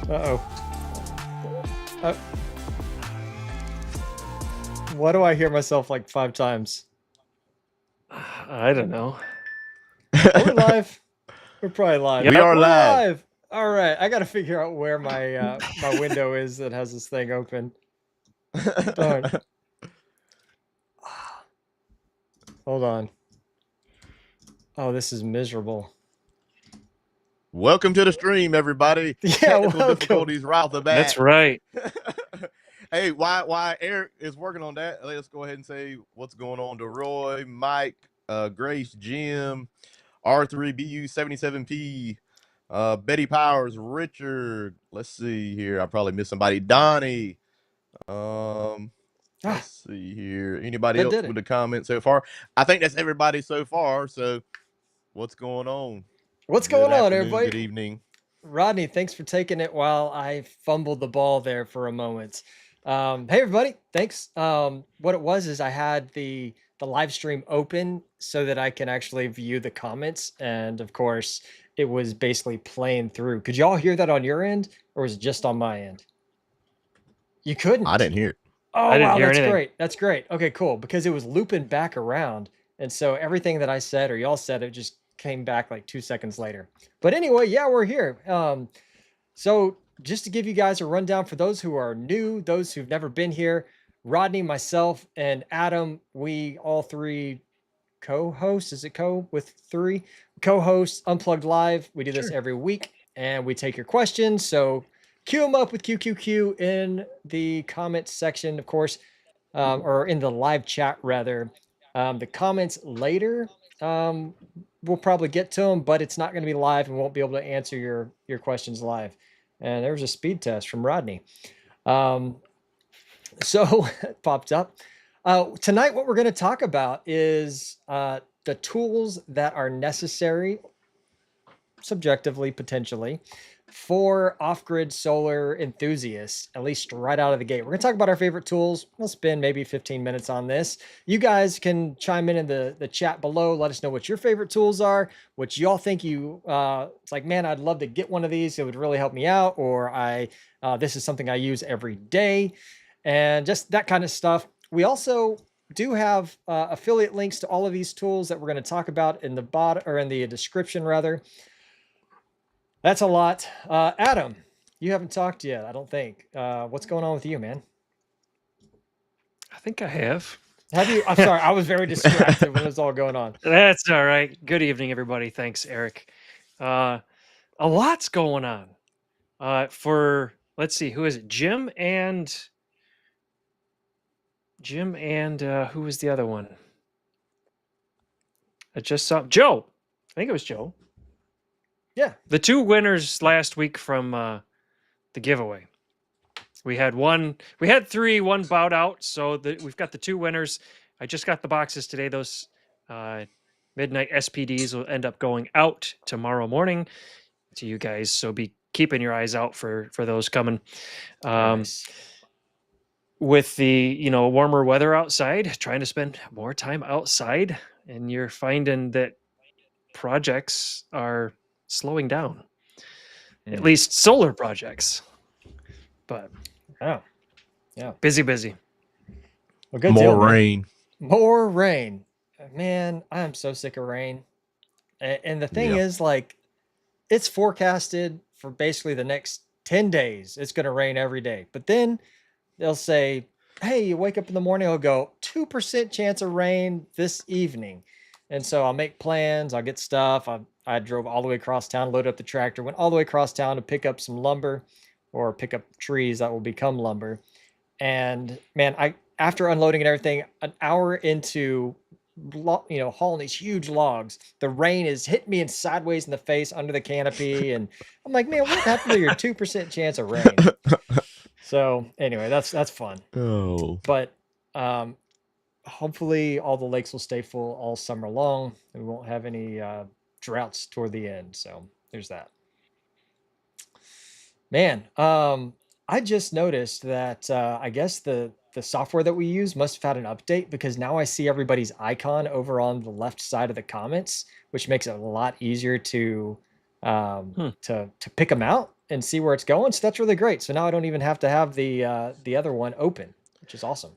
Uh-oh. Why do I hear myself like 5 times? I don't know. Are we live? We're probably live. Yep. We are We're live. All right. I got to figure out where my my window is that has this thing open. Darn. Hold on. Oh, this is miserable. Welcome to the stream, everybody. Yeah, Technical welcome. difficulties right off the bat. That's right. Hey, why Eric is working on that, let's go ahead and say what's going on to Roy, Mike, Grace, Jim, R3BU77P, Betty Powers, Richard. Let's see here. I probably missed somebody. Donnie. Let's see here. Anybody else with a comment so far? I think that's everybody so far. So what's going on? What's going on, everybody? Good evening. Rodney, thanks for taking it while I fumbled the ball there for a moment. Hey, everybody. Thanks. What it was is I had the live stream open so that I can actually view the comments. And of course, it was basically playing through. Could y'all hear that on your end, or was it just on my end? You couldn't? I didn't hear it. Oh, I didn't wow, hear that's anything. great. That's great. Okay, cool. Because it was looping back around. And so everything that I said or y'all said, it just came back like 2 seconds later. But anyway, yeah, we're here. So just to give you guys a rundown for those who are new, those who've never been here, Rodney, myself, and Adam, we all three co-hosts. Is it with 3 co-hosts Unplugged Live? We do this every week, and we take your questions. So queue them up with QQQ in the comments section, of course, or in the live chat rather. The comments later, we'll probably get to them, but it's not going to be live and won't be able to answer your questions live. And there was a speed test from Rodney. So it popped up. Tonight, what we're going to talk about is the tools that are necessary, subjectively, potentially, for off-grid solar enthusiasts, at least right out of the gate. We're going to talk about our favorite tools. We'll spend maybe 15 minutes on this. You guys can chime in the chat below. Let us know what your favorite tools are, what y'all think it's like, man, I'd love to get one of these. It would really help me out. Or this is something I use every day, and just that kind of stuff. We also do have affiliate links to all of these tools that we're going to talk about in the bottom, or in the description rather. That's a lot. Adam, you haven't talked yet, I don't think. What's going on with you, man? I think I have. Have you? I'm sorry, I was very distracted when it was all going on. That's all right. Good evening, everybody. Thanks, Eric. A lot's going on. Let's see, who is it? Jim and who was the other one? I just saw Joe. I think it was Joe. Yeah. The 2 winners last week from the giveaway. We had 3, one bowed out. So we've got the 2 winners. I just got the boxes today. Those midnight SPDs will end up going out tomorrow morning to you guys. So be keeping your eyes out for those coming. Nice. With the warmer weather outside, trying to spend more time outside, and you're finding that projects are slowing down, at least solar projects. But yeah, busy. Well, good More deal, rain. More rain, man. I am so sick of rain. And the thing is, like, it's forecasted for basically the next 10 days. It's going to rain every day, but then they'll say, hey, you wake up in the morning, it'll go 2% chance of rain this evening. And so I'll make plans. I'll get stuff. I drove all the way across town, loaded up the tractor, went all the way across town to pick up some lumber, or pick up trees that will become lumber. And man, after unloading and everything, an hour into hauling these huge logs, the rain is hitting me sideways in the face under the canopy, and I'm like, man, what happened to your 2% chance of rain? So anyway, that's fun. Oh, but hopefully all the lakes will stay full all summer long, and we won't have any droughts toward the end. So there's that. Man, I just noticed that I guess the the software that we use must have had an update, because now I see everybody's icon over on the left side of the comments, which makes it a lot easier to pick them out and see where it's going. So that's really great. So now I don't even have to have the other one open, which is awesome.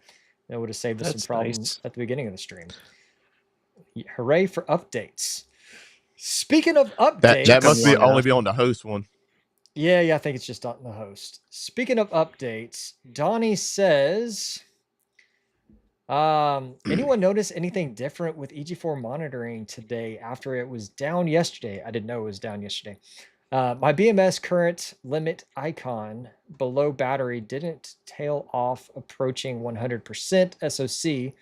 That would have saved us some problems at the beginning of the stream. Hooray for updates. Speaking of updates, that must be only be on the host one. Yeah, I think it's just on the host. Speaking of updates, Donnie says, anyone notice anything different with EG4 monitoring today after it was down yesterday? I didn't know it was down yesterday. My BMS current limit icon below battery didn't tail off approaching 100% SOC.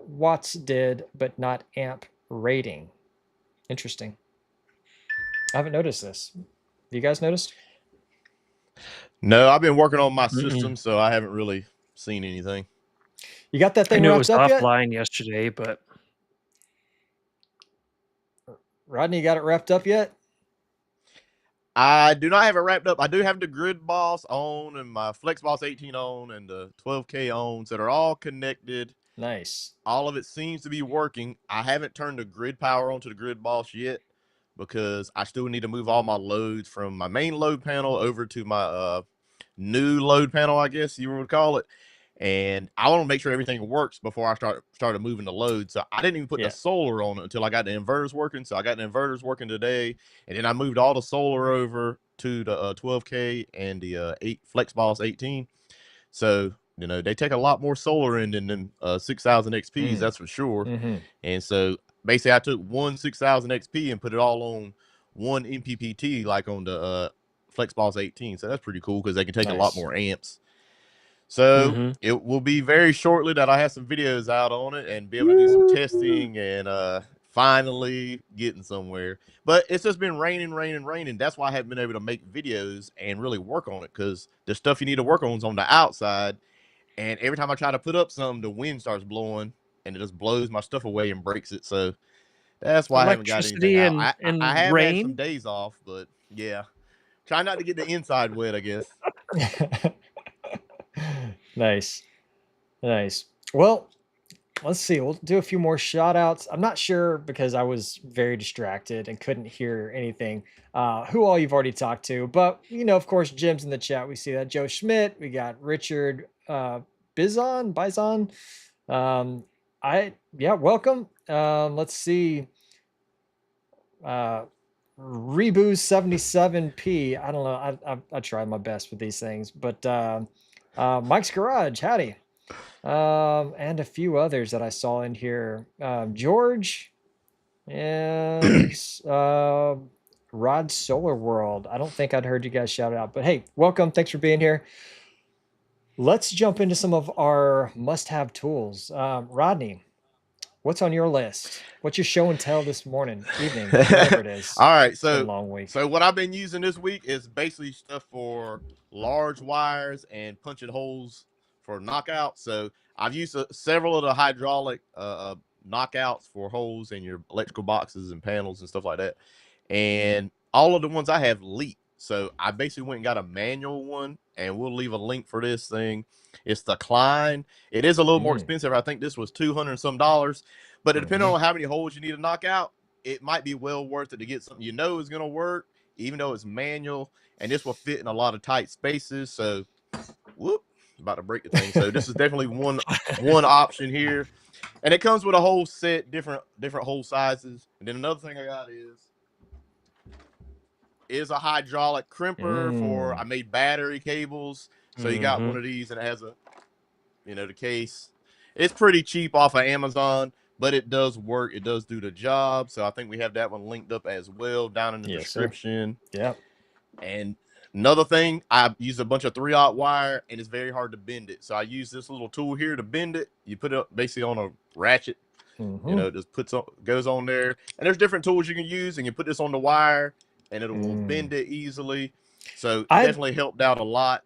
Watts did, but not amp rating. Interesting. I haven't noticed this. You guys noticed? No, I've been working on my system, so I haven't really seen anything. You got that thing I knew it wrapped was up yet? offline yesterday, but Rodney, you got it wrapped up yet? I do not have it wrapped up. I do have the Grid Boss on and my Flex Boss 18 on and the 12K on, so they're all connected. Nice. All of it seems to be working. I haven't turned the grid power onto the Grid Boss yet, because I still need to move all my loads from my main load panel over to my new load panel, I guess you would call it. And I want to make sure everything works before I started moving the load. So I didn't even put the solar on it until I got the inverters working. So I got the inverters working today, and then I moved all the solar over to the 12K and the 8 Flex Boss 18. So they take a lot more solar in than them 6000 XPs, that's for sure. And so basically I took one 6000 XP and put it all on one MPPT, like on the Flex Boss 18. So that's pretty cool, because they can take a lot more amps. So it will be very shortly that I have some videos out on it and be able to do some testing and finally getting somewhere. But it's just been raining. That's why I haven't been able to make videos and really work on it, because the stuff you need to work on is on the outside. And every time I try to put up something, the wind starts blowing and it just blows my stuff away and breaks it. So that's why I haven't got anything out. I have had some days off, but yeah. Try not to get the inside wet, I guess. Nice. Well, let's see. We'll do a few more shout outs. I'm not sure, because I was very distracted and couldn't hear anything, who all you've already talked to. But, of course, Jim's in the chat. We see that. Joe Schmidt. We got Richard Bison. Welcome. Let's see. Reboot 77p. I don't know. I tried my best with these things, but Mike's Garage, howdy. And a few others that I saw in here. George and Rod Solar World. I don't think I'd heard you guys shout it out, but hey, welcome. Thanks for being here. Let's jump into some of our must-have tools. Rodney, what's on your list? What's your show and tell this evening, whatever it is? All right, It's been a long week. So what I've been using this week is basically stuff for large wires and punching holes for knockout. So I've used several of the hydraulic knockouts for holes in your electrical boxes and panels and stuff like that. And all of the ones I have leak. So I basically went and got a manual one, and we'll leave a link for this thing. It's the Klein. It is a little more expensive. I think this was $200 and some, but depending on how many holes you need to knock out, it might be well worth it to get something is going to work, even though it's manual, and this will fit in a lot of tight spaces. So, whoop, about to break the thing. So this is definitely one option here, and it comes with a whole set, different hole sizes. And then another thing I got is a hydraulic crimper for, I made battery cables. So you got one of these, and it has the case. It's pretty cheap off of Amazon, but it does work. It does do the job. So I think we have that one linked up as well down in the description. Yeah. And another thing, I use a bunch of 3/0 wire, and it's very hard to bend it. So I use this little tool here to bend it. You put it basically on a ratchet. It just goes on there. And there's different tools you can use, and you put this on the wire, and it will bend it easily. So it definitely helped out a lot.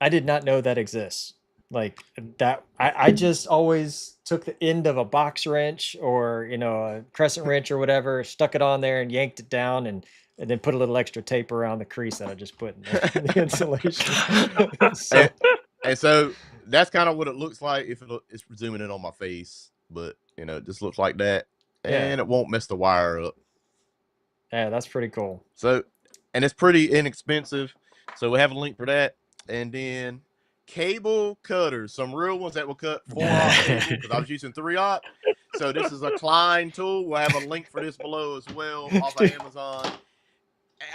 I did not know that exists. Like that, I just always took the end of a box wrench or a crescent wrench or whatever, stuck it on there and yanked it down, and then put a little extra tape around the crease that I just put in the insulation. And so that's kind of what it looks like if it's zooming in on my face. But, it just looks like that. And it won't mess the wire up. Yeah, that's pretty cool. So, and it's pretty inexpensive. So we have a link for that. And then cable cutters, some real ones that will cut 4-aught cable because I was using 3-aught. So this is a Klein tool. We'll have a link for this below as well off of Amazon.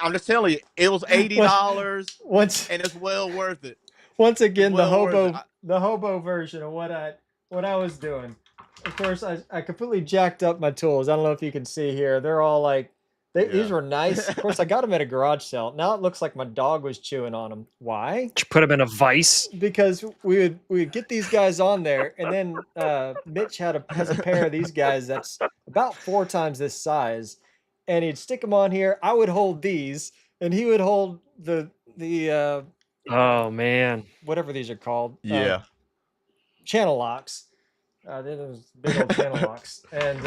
I'm just telling you, it was $80 and it's well worth it. Once again, Well the hobo version of what I was doing. Of course, I completely jacked up my tools. I don't know if you can see here. They're all like, these were nice. Of course, I got them at a garage sale. Now it looks like my dog was chewing on them. Why? Did you put them in a vise? Because we would get these guys on there, and then Mitch has a pair of these guys that's about 4 times this size, and he'd stick them on here. I would hold these, and he would hold the oh man, whatever these are called. Yeah. Channel locks. Those big old channel locks. And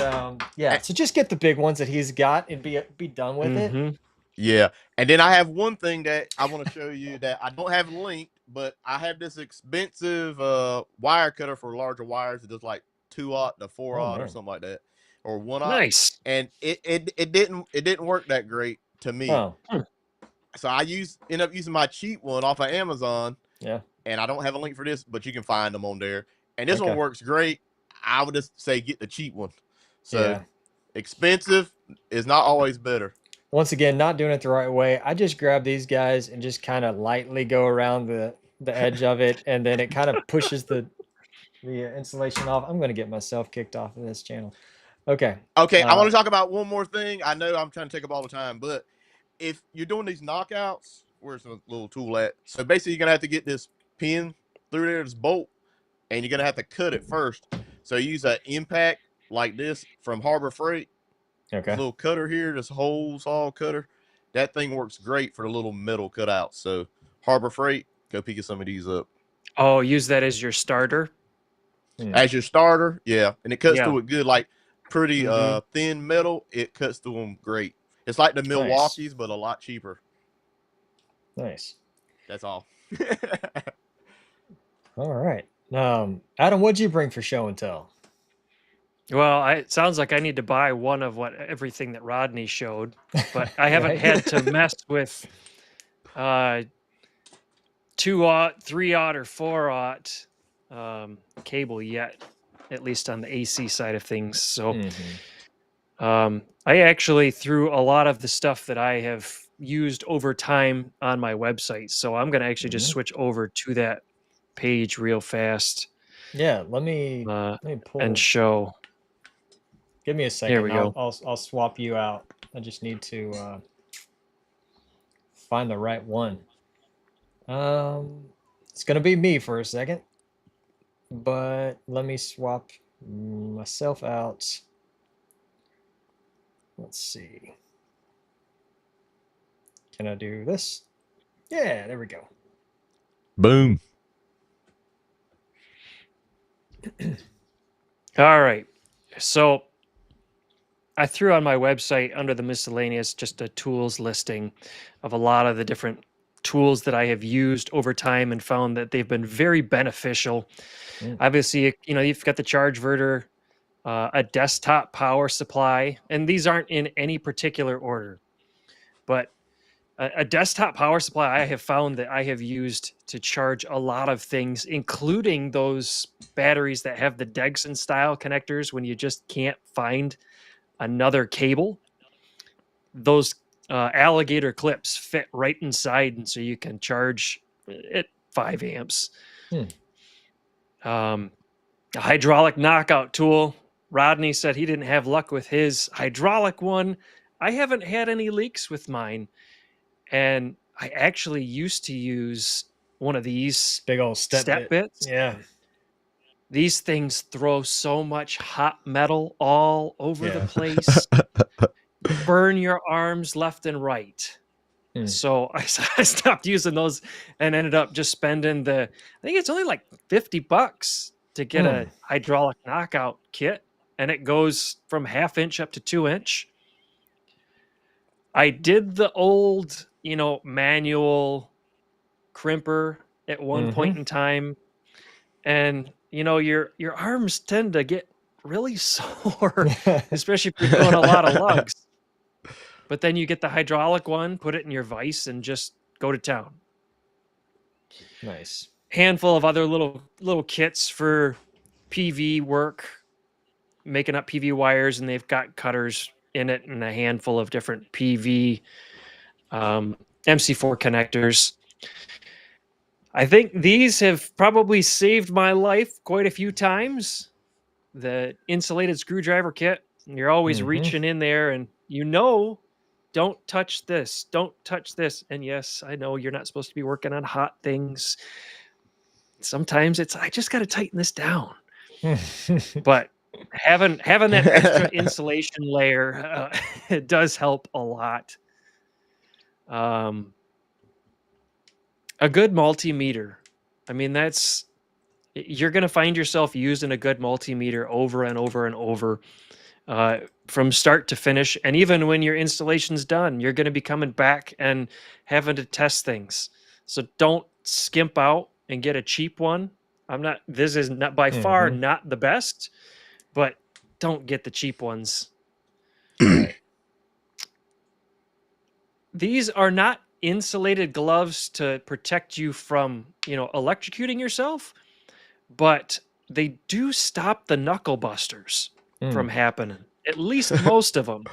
so just get the big ones that he's got and be done with it. Yeah. And then I have one thing that I want to show you that I don't have linked, but I have this expensive wire cutter for larger wires. It does like 2-aught to 4-aught or something like that, or 1-aught. Nice. And it didn't work that great to me. Oh. So I end up using my cheap one off of Amazon. Yeah. And I don't have a link for this, but you can find them on there. And this one works great. I would just say get the cheap one. So expensive is not always better. Once again, not doing it the right way. I just grab these guys and just kind of lightly go around the edge of it, and then it kind of pushes the insulation off. I'm going to get myself kicked off of this channel. Okay. Okay, I want to talk about one more thing. I know I'm trying to take up all the time, but if you're doing these knockouts, where's the little tool at? So basically, you're going to have to get this pin through there, this bolt, and you're going to have to cut it first. So use an impact like this from Harbor Freight. Okay. This little cutter here, this hole saw cutter. That thing works great for the little metal cutouts. So Harbor Freight, go pick some of these up. Oh, use that as your starter? As your starter, yeah. And it cuts through it good, like pretty thin metal. It cuts through them great. It's like the Milwaukee's, but a lot cheaper. Nice. That's all. All right. Adam, what'd you bring for show and tell? Well, it sounds like I need to buy one of everything that Rodney showed, but I haven't had to mess with 2-aught, 3-aught, or 4-aught cable yet, at least on the AC side of things. So I actually threw a lot of the stuff that I have used over time on my website. So I'm going to actually just switch over to that page real fast. Yeah, let me pull and show. Give me a second. Here we go. I'll swap you out. I just need to find the right one. It's gonna be me for a second, but let me swap myself out. Let's see. Can I do this? Yeah, there we go. Boom. All right. So I threw on my website under the miscellaneous just a tools listing of a lot of the different tools that I have used over time and found that they've been very beneficial. Obviously, you've got the chargeverter, a desktop power supply, and these aren't in any particular order, but a desktop power supply I have found that I have used to charge a lot of things, including those batteries that have the Degson style connectors when you just can't find another cable. Those alligator clips fit right inside, and so you can charge at 5 amps. A hydraulic knockout tool. Rodney said he didn't have luck with his hydraulic one. I haven't had any leaks with mine. And I actually used to use one of these big old step bits. Yeah. These things throw so much hot metal all over the place. Burn your arms left and right. So I stopped using those and ended up just spending I think it's only like $50 to get a hydraulic knockout kit. And it goes from 1/2 inch up to 2 inch. I did the old, manual crimper at one point in time, and you know your arms tend to get really sore, especially if you're doing a lot of lugs. But then you get the hydraulic one, put it in your vise, and just go to town. Nice. Handful of other little kits for PV work, making up PV wires, and they've got cutters in it, and a handful of different PV MC4 connectors. I think these have probably saved my life quite a few times. The insulated screwdriver kit, you're always reaching in there, and don't touch this, don't touch this. And yes, I know you're not supposed to be working on hot things. Sometimes I just got to tighten this down. But having that extra insulation layer it does help a lot. A good multimeter. I mean, you're going to find yourself using a good multimeter over and over and over from start to finish. And even when your installation's done, you're going to be coming back and having to test things. So don't skimp out and get a cheap one. This is not by far not the best, but don't get the cheap ones. These are not insulated gloves to protect you from, electrocuting yourself, but they do stop the knuckle busters from happening, at least most of them.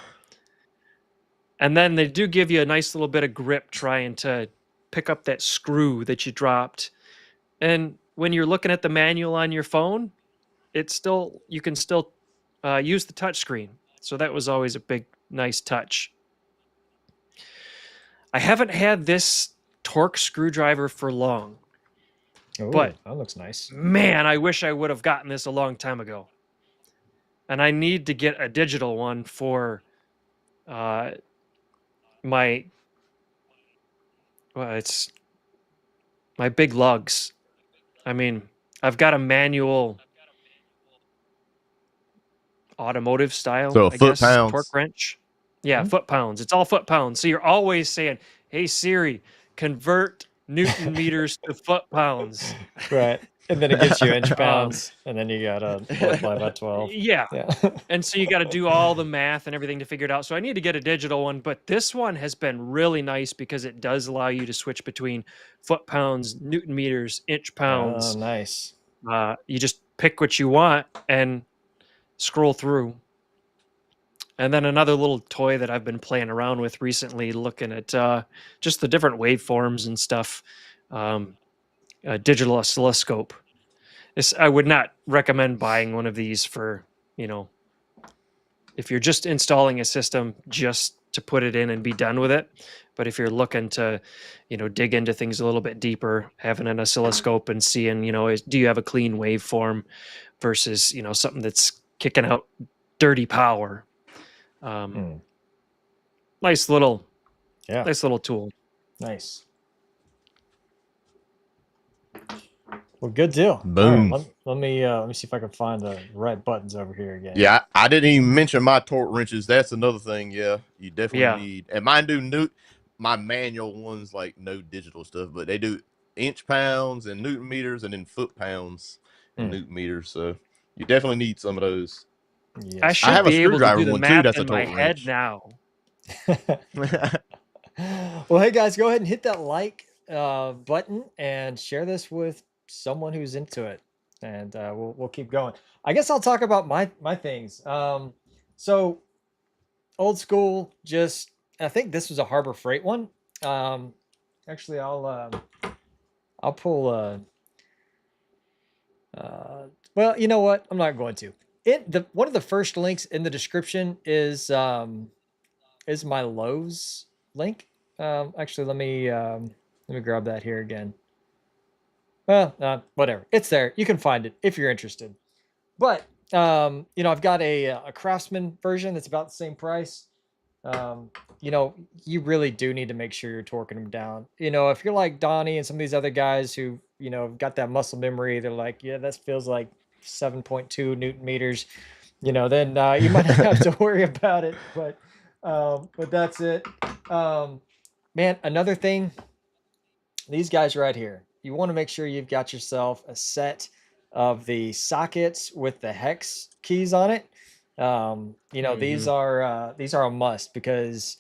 And then they do give you a nice little bit of grip trying to pick up that screw that you dropped. And when you're looking at the manual on your phone, you can still use the touch screen. So that was always a big, nice touch. I haven't had this torque screwdriver for long. Ooh, but that looks nice. Man, I wish I would have gotten this a long time ago. And I need to get a digital one for it's my big lugs. I mean, I've got a manual automotive style, So I foot guess, pounds. torque wrench. Yeah, foot pounds. It's all foot pounds. So you're always saying, hey, Siri, convert Newton meters to foot pounds. Right. And then it gives you inch pounds, and then you got to multiply by 12. Yeah. Yeah. And so you got to do all the math and everything to figure it out. So I need to get a digital one, but this one has been really nice because it does allow you to switch between foot pounds, Newton meters, inch pounds. Oh, nice. You just pick what you want and scroll through. And then another little toy that I've been playing around with recently, looking at just the different waveforms and stuff. A digital oscilloscope. I would not recommend buying one of these for, if you're just installing a system just to put it in and be done with it. But if you're looking to, dig into things a little bit deeper, having an oscilloscope and seeing, do you have a clean waveform versus, something that's kicking out dirty power. Nice little tool. Nice. Well, good deal. Boom. All right, let me see if I can find the right buttons over here again. Yeah, I didn't even mention my torque wrenches. That's another thing. Yeah, you definitely need. And mine do my manual ones, like no digital stuff, but they do inch pounds and Newton meters, and then foot pounds and Newton meters. So you definitely need some of those. Yes. I should have a be able to screwdriver do the one, too, math that's a in my torque head wrench. now. Well, hey guys, go ahead and hit that like button and share this with someone who's into it, and we'll keep going. I guess I'll talk about my things. So old school, I think this was a Harbor Freight one. Actually, I'll pull well, you know what? I'm not going to. One of the first links in the description is my Lowe's link. Actually, let me grab that here again. Well, whatever. It's there. You can find it if you're interested. But I've got a Craftsman version that's about the same price. You really do need to make sure you're torquing them down. If you're like Donnie and some of these other guys who, got that muscle memory, they're like, yeah, that feels like 7.2 Newton meters, then you might not have to worry about it. But that's it. Man, another thing, these guys right here, you want to make sure you've got yourself a set of the sockets with the hex keys on it. You know, these are a must, because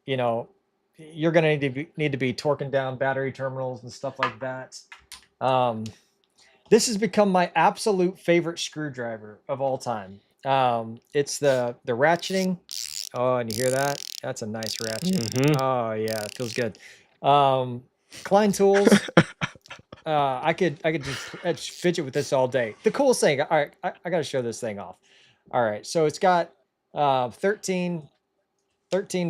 you know you're going to need to be torquing down battery terminals and stuff like that. This has become my absolute favorite screwdriver of all time. It's the ratcheting. Oh, and you hear that? That's a nice ratchet. Oh yeah, it feels good. Klein tools. I could just fidget with this all day. The coolest thing. All right, I got to show this thing off. All right, so it's got 13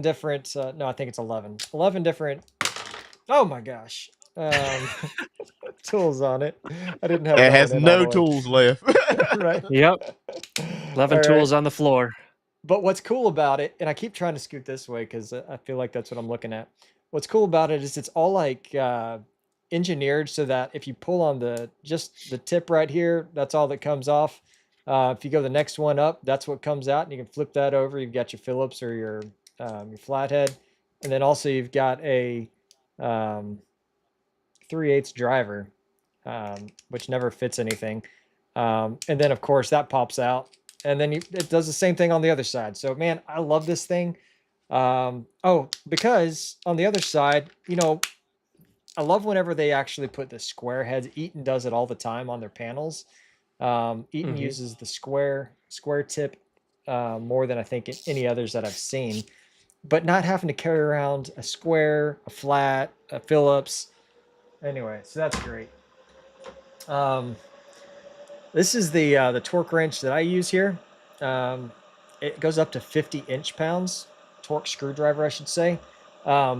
different. No, I think it's 11. 11 different. Oh my gosh. Tools on it. I didn't have It that has one in all no the way. tools left. Right. Yep. 11 All tools right. on the floor. But what's cool about it, and I keep trying to scoot this way because I feel like that's what I'm looking at. What's cool about it is it's all like engineered so that if you pull on just the tip right here, that's all that comes off. If you go the next one up, that's what comes out, and you can flip that over. You've got your Phillips or your flathead, and then also you've got a 3/8 driver, which never fits anything. And then of course that pops out, and then it does the same thing on the other side. So man, I love this thing. Oh, because on the other side, you know, I love whenever they actually put the square heads. Eaton does it all the time on their panels. Eaton uses the square tip more than I think any others that I've seen, but not having to carry around a square, a flat, a Phillips. Anyway, so that's great. This is the torque wrench that I use here. It goes up to 50 inch-pounds, torque screwdriver, I should say.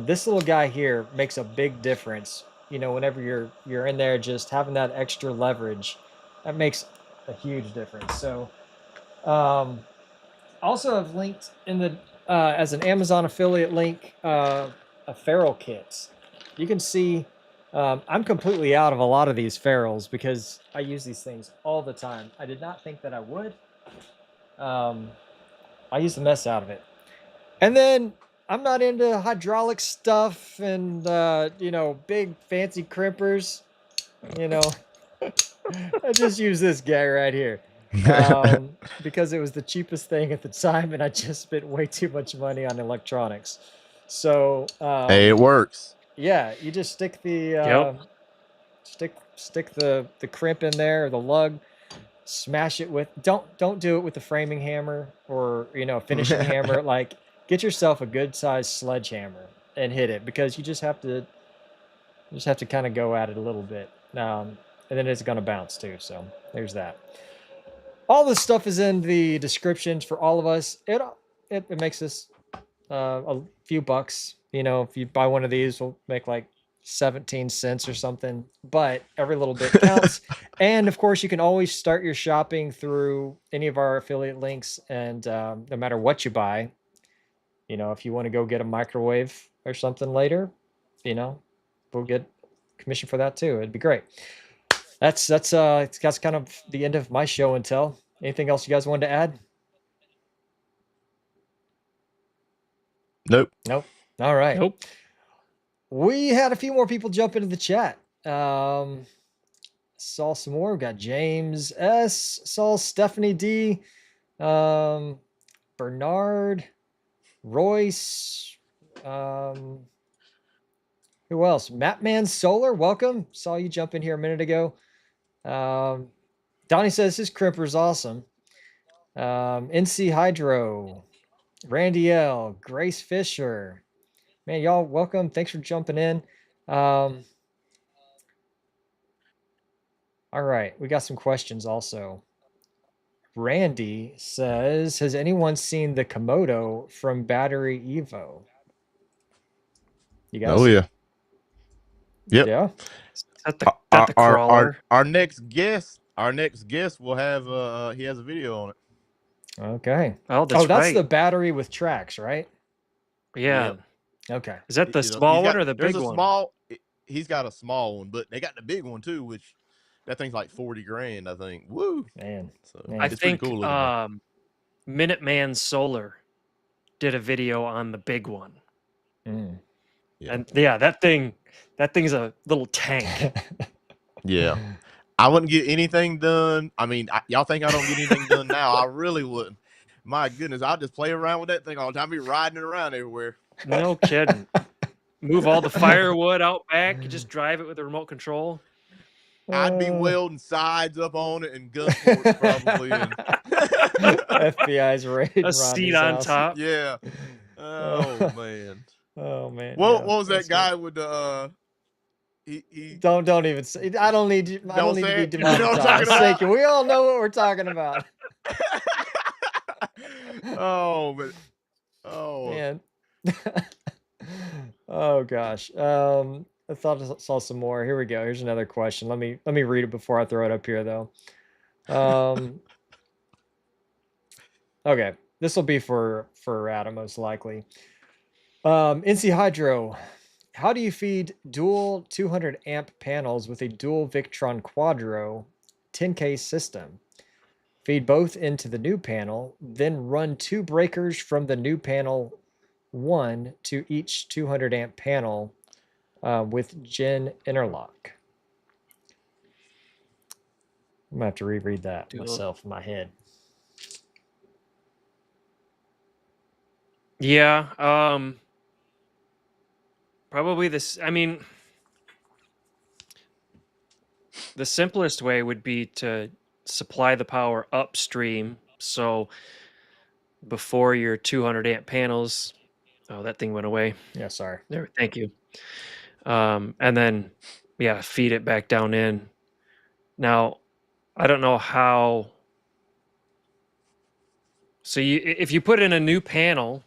This little guy here makes a big difference. You know, whenever you're in there, just having that extra leverage, that makes a huge difference. So, also I've linked in the as an Amazon affiliate link a ferrule kit. You can see I'm completely out of a lot of these ferrules because I use these things all the time. I did not think that I would. I use the mess out of it. And then I'm not into hydraulic stuff and you know, big fancy crimpers. You know, I just use this guy right here because it was the cheapest thing at the time, and I just spent way too much money on electronics. So Hey, it works. yeah, you just stick the stick the crimp in there, or the lug, smash it with. Don't do it with the framing hammer or, you know, finishing hammer. Like, get yourself a good sized sledgehammer and hit it, because you just have to kind of go at it a little bit, and then it's gonna bounce too. So there's that. All this stuff is in the descriptions for all of us. It makes us a few bucks. You know, if you buy one of these, we'll make like 17 cents or something, but every little bit counts. And of course, you can always start your shopping through any of our affiliate links. And no matter what you buy, you know, if you want to go get a microwave or something later, you know, we'll get commission for that too. It'd be great. That's kind of the end of my show and tell. Anything else you guys wanted to add? Nope. Nope. All right. Nope. We had a few more people jump into the chat. Saw some more. We got James S. Saw Stephanie D. Bernard. Royce. Who else? Mapman Solar, welcome. Saw you jump in here a minute ago. Donnie says his crimper is awesome. NC Hydro. Randy L. Grace Fisher. Man, y'all welcome. Thanks for jumping in. All right, we got some questions also. Randy says, has anyone seen the Komodo from BatteryEvo? You guys? Oh yeah. Yep. Yeah. Is that the crawler? Our next guest will have he has a video on it. Okay. Oh, that's that's right. the battery with tracks, right? Yeah. Okay. Is that the You know, small he's got- one or the there's big a one? small he's got a small one, but they got the big one too, which that thing's like 40 grand, I think. Woo. Man. So Man. I it's pretty think cool looking. Minuteman Solar did a video on the big one. Mm. Yeah. And yeah, that thing's a little tank. Yeah. I wouldn't get anything done. I mean, y'all think I don't get anything done now? I really wouldn't. My goodness, I'll just play around with that thing all the time. I'll be riding it around everywhere. No kidding. Move all the firewood out back. You just drive it with a remote control. I'd be welding sides up on it and gun ports probably. And FBI's raiding A seat Rodney's on house. top. yeah. Oh man. Oh man. What yeah, was that that's guy good. with the he Don't even say. I don't need you. I don't need to say be it. You know what I'm demonetized. talking about? Thank you. We all know what we're talking about. Oh, but oh Man. Oh gosh. I thought I saw some more. Here we go. Here's another question. Let me read it before I throw it up here though. Okay. This will be for Adam most likely. NC Hydro. How do you feed dual 200 amp panels with a dual Victron Quattro 10K system? Feed both into the new panel, then run 2 breakers from the new panel 1 to each 200 amp panel with Gen interlock. I'm gonna have to reread that myself in my head. Yeah. Probably this. I mean, the simplest way would be to supply the power upstream. So before your 200 amp panels, oh, that thing went away. Yeah, sorry. There, thank you. And then, yeah, feed it back down in. Now, I don't know how. So if you put in a new panel,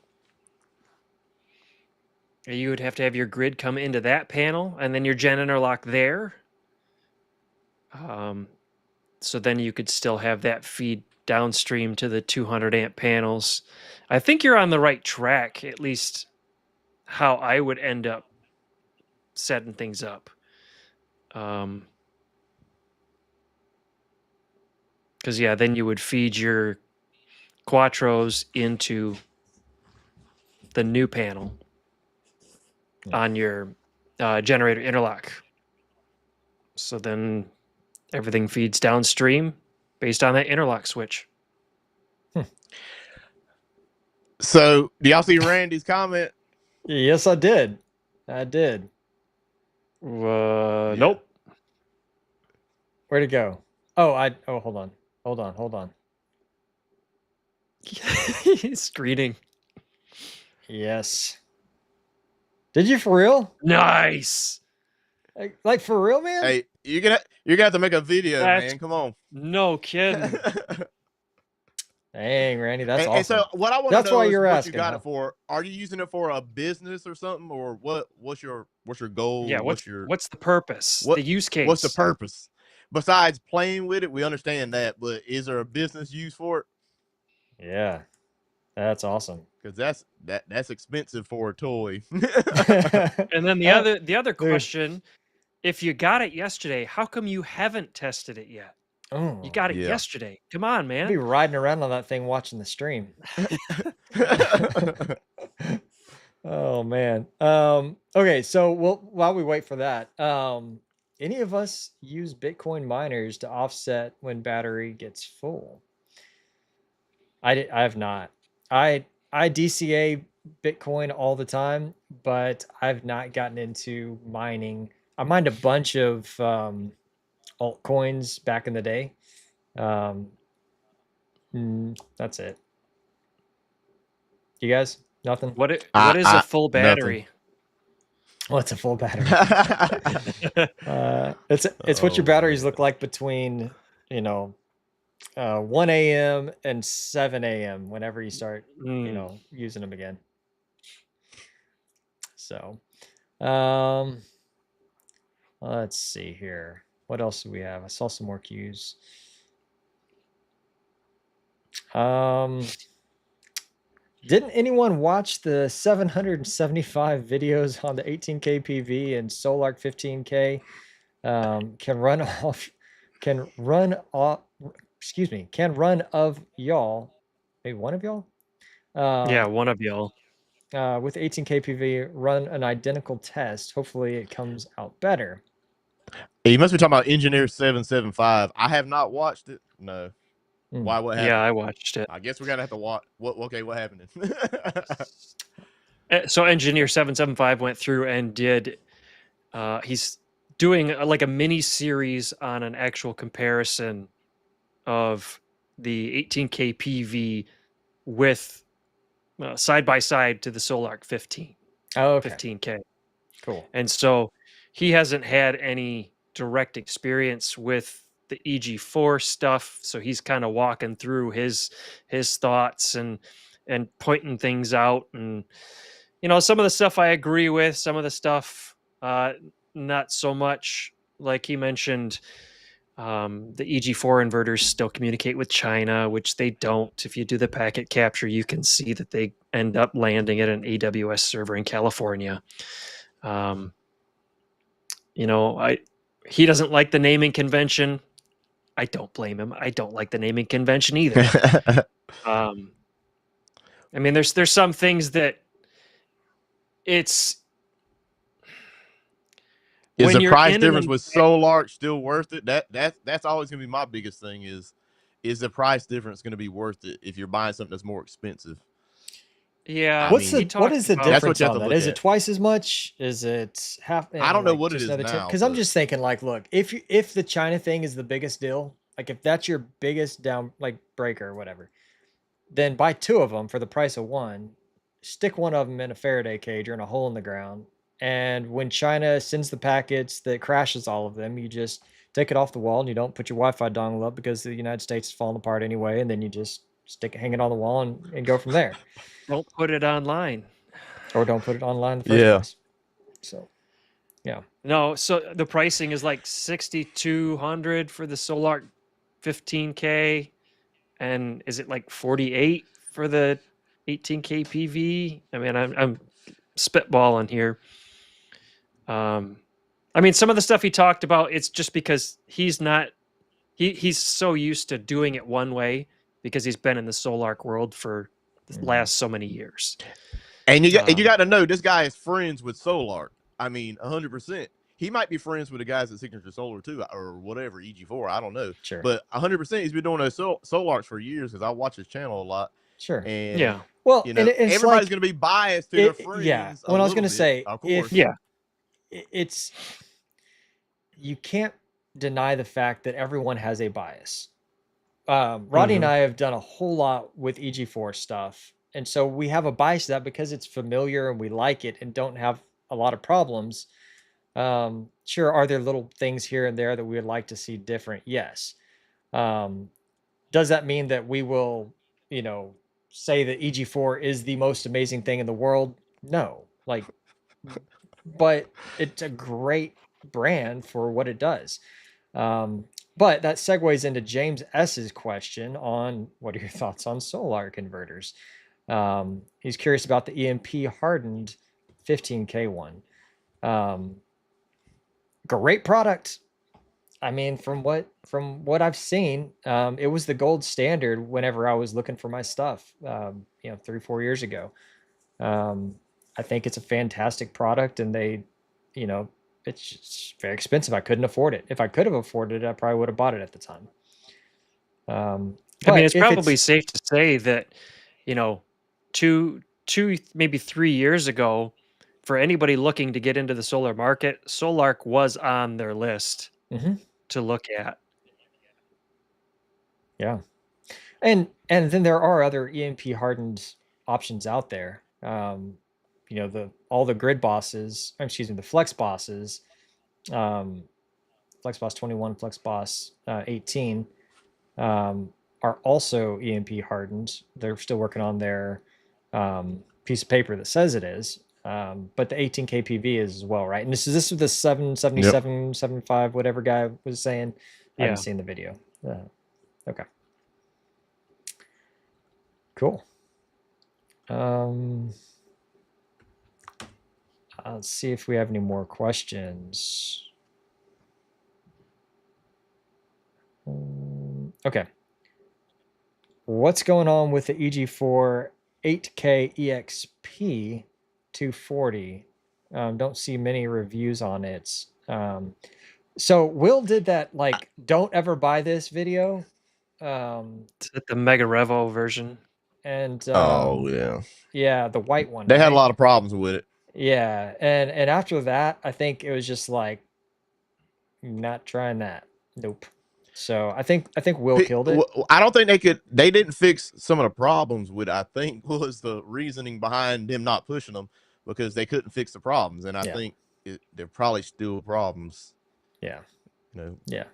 you would have to have your grid come into that panel and then your gen interlock there. So then you could still have that feed downstream to the 200 amp panels. I think you're on the right track, at least how I would end up setting things up. Because yeah, then you would feed your Quattros into the new panel on your generator interlock. So then everything feeds downstream based on that interlock switch. So, do y'all see Randy's comment? Yes, I did. I did. Nope. Where'd it go? Oh, hold on. Hold on. He's screening. Yes. Did you for real? Nice. Like for real, man? Hey, you're gonna have to make a video, man. Come on. No kidding. Dang, Randy, that's awesome. And so what I want That's to know why is you're what asking, you got huh? it for. Are you using it for a business or something, or what's your goal? Yeah, what's the purpose? The use case. What's the purpose? Besides playing with it, we understand that, but is there a business use for it? Yeah. That's awesome. Because that's expensive for a toy. And then the other question, if you got it yesterday, how come you haven't tested it yet? Oh, you got it yesterday. Come on, man. I'll be riding around on that thing watching the stream. Oh man. Okay, so while we wait for that, any of us use Bitcoin miners to offset when battery gets full? I have not. I DCA Bitcoin all the time, but I've not gotten into mining. I mined a bunch of altcoins back in the day. That's it. You guys, nothing? What is a full battery? What's a full battery? It's what your batteries look like between 1 a.m. and 7 a.m. whenever you start using them again. So let's see here. What else do we have? I saw some more cues. Didn't anyone watch the 775 videos on the 18K PV and SolArk 15K? Can run of y'all. Maybe one of y'all? Yeah, one of y'all. with 18 kPV, run an identical test. Hopefully it comes out better. You must be talking about Engineer 775. I have not watched it. No. Why? What happened? Yeah, I watched it. I guess we're gonna have to watch. Okay, what happened? So Engineer 775 went through and did. He's doing like a mini series on an actual comparison of the 18K PV with side by side to the SolArk 15. Oh, okay. 15K. Cool. And so he hasn't had any direct experience with the EG4 stuff, so he's kind of walking through his thoughts and pointing things out. And some of the stuff I agree with, some of the stuff not so much. Like he mentioned, the EG4 inverters still communicate with China, which they don't. If you do the packet capture, you can see that they end up landing at an AWS server in California. He doesn't like the naming convention. I don't blame him. I don't like the naming convention either. I mean, there's some things that it's. Is the price in difference with SolArk still worth it? That's always gonna be my biggest thing. Is the price difference gonna be worth it if you're buying something that's more expensive? Yeah. What is the difference on that? Is it twice as much? Is it half? I don't know what it is now. Because I'm just thinking, like, look, if the China thing is the biggest deal, like if that's your biggest down breaker or whatever, then buy 2 of them for the price of 1. Stick 1 of them in a Faraday cage or in a hole in the ground. And when China sends the packets that crashes all of them, you just take it off the wall and you don't put your Wi-Fi dongle up because the United States is falling apart anyway. And then you just hang it on the wall and go from there. Don't put it online. Or don't put it online in the first place. So, yeah. No, so the pricing is like $6,200 for the SolArk 15K. And is it like $48 for the 18K PV? I mean, I'm spitballing here. I mean, some of the stuff he talked about, it's just because he's so used to doing it one way because he's been in the SolArk world for the last so many years. And you got to know this guy is friends with SolArk. I mean, 100%. He might be friends with the guys at Signature Solar too, or whatever, EG4. I don't know. Sure. But 100%, he's been doing those SolArks for years because I watch his channel a lot. Sure. And yeah. Well, everybody's like, going to be biased to their friends. Yeah. When I was going to say, of course. It's you can't deny the fact that everyone has a bias. Rodney and I have done a whole lot with EG4 stuff. And so we have a bias to that because it's familiar and we like it and don't have a lot of problems. Sure, are there little things here and there that we would like to see different? Yes. Does that mean that we will, say that EG4 is the most amazing thing in the world? No. But it's a great brand for what it does. But that segues into James S's question on what are your thoughts on SolArk inverters? He's curious about the EMP Hardened 15K one. Great product. I mean, from what I've seen, it was the gold standard whenever I was looking for my stuff, 3-4 years ago. I think it's a fantastic product, and they, it's just very expensive. I couldn't afford it. If I could have afforded it, I probably would have bought it at the time. I mean, it's probably safe to say that, 2 maybe 3 years ago, for anybody looking to get into the solar market, SolArk was on their list to look at. Yeah. And then there are other EMP hardened options out there. All the grid bosses, the flex bosses, FlexBoss 21, FlexBoss 18, are also EMP hardened. They're still working on their piece of paper that says it is. But the 18K PV is as well, right? And this is the 777, 75, whatever guy was saying. I haven't seen the video. Okay. Cool. Let's see if we have any more questions. Okay. What's going on with the EG4 8K EXP 240. Don't see many reviews on it. So Will did that like don't ever buy this video. Is it the Mega Revo version? And Oh yeah, yeah, the white one, they had a right? lot of problems with it. Yeah, and after that, I think it was just like not trying that. Nope. So I think Will killed it. I don't think they could. They didn't fix some of the problems with. I think was the reasoning behind them not pushing them because they couldn't fix the problems, and I Yeah. think they're probably still problems. Yeah. You know. Yeah.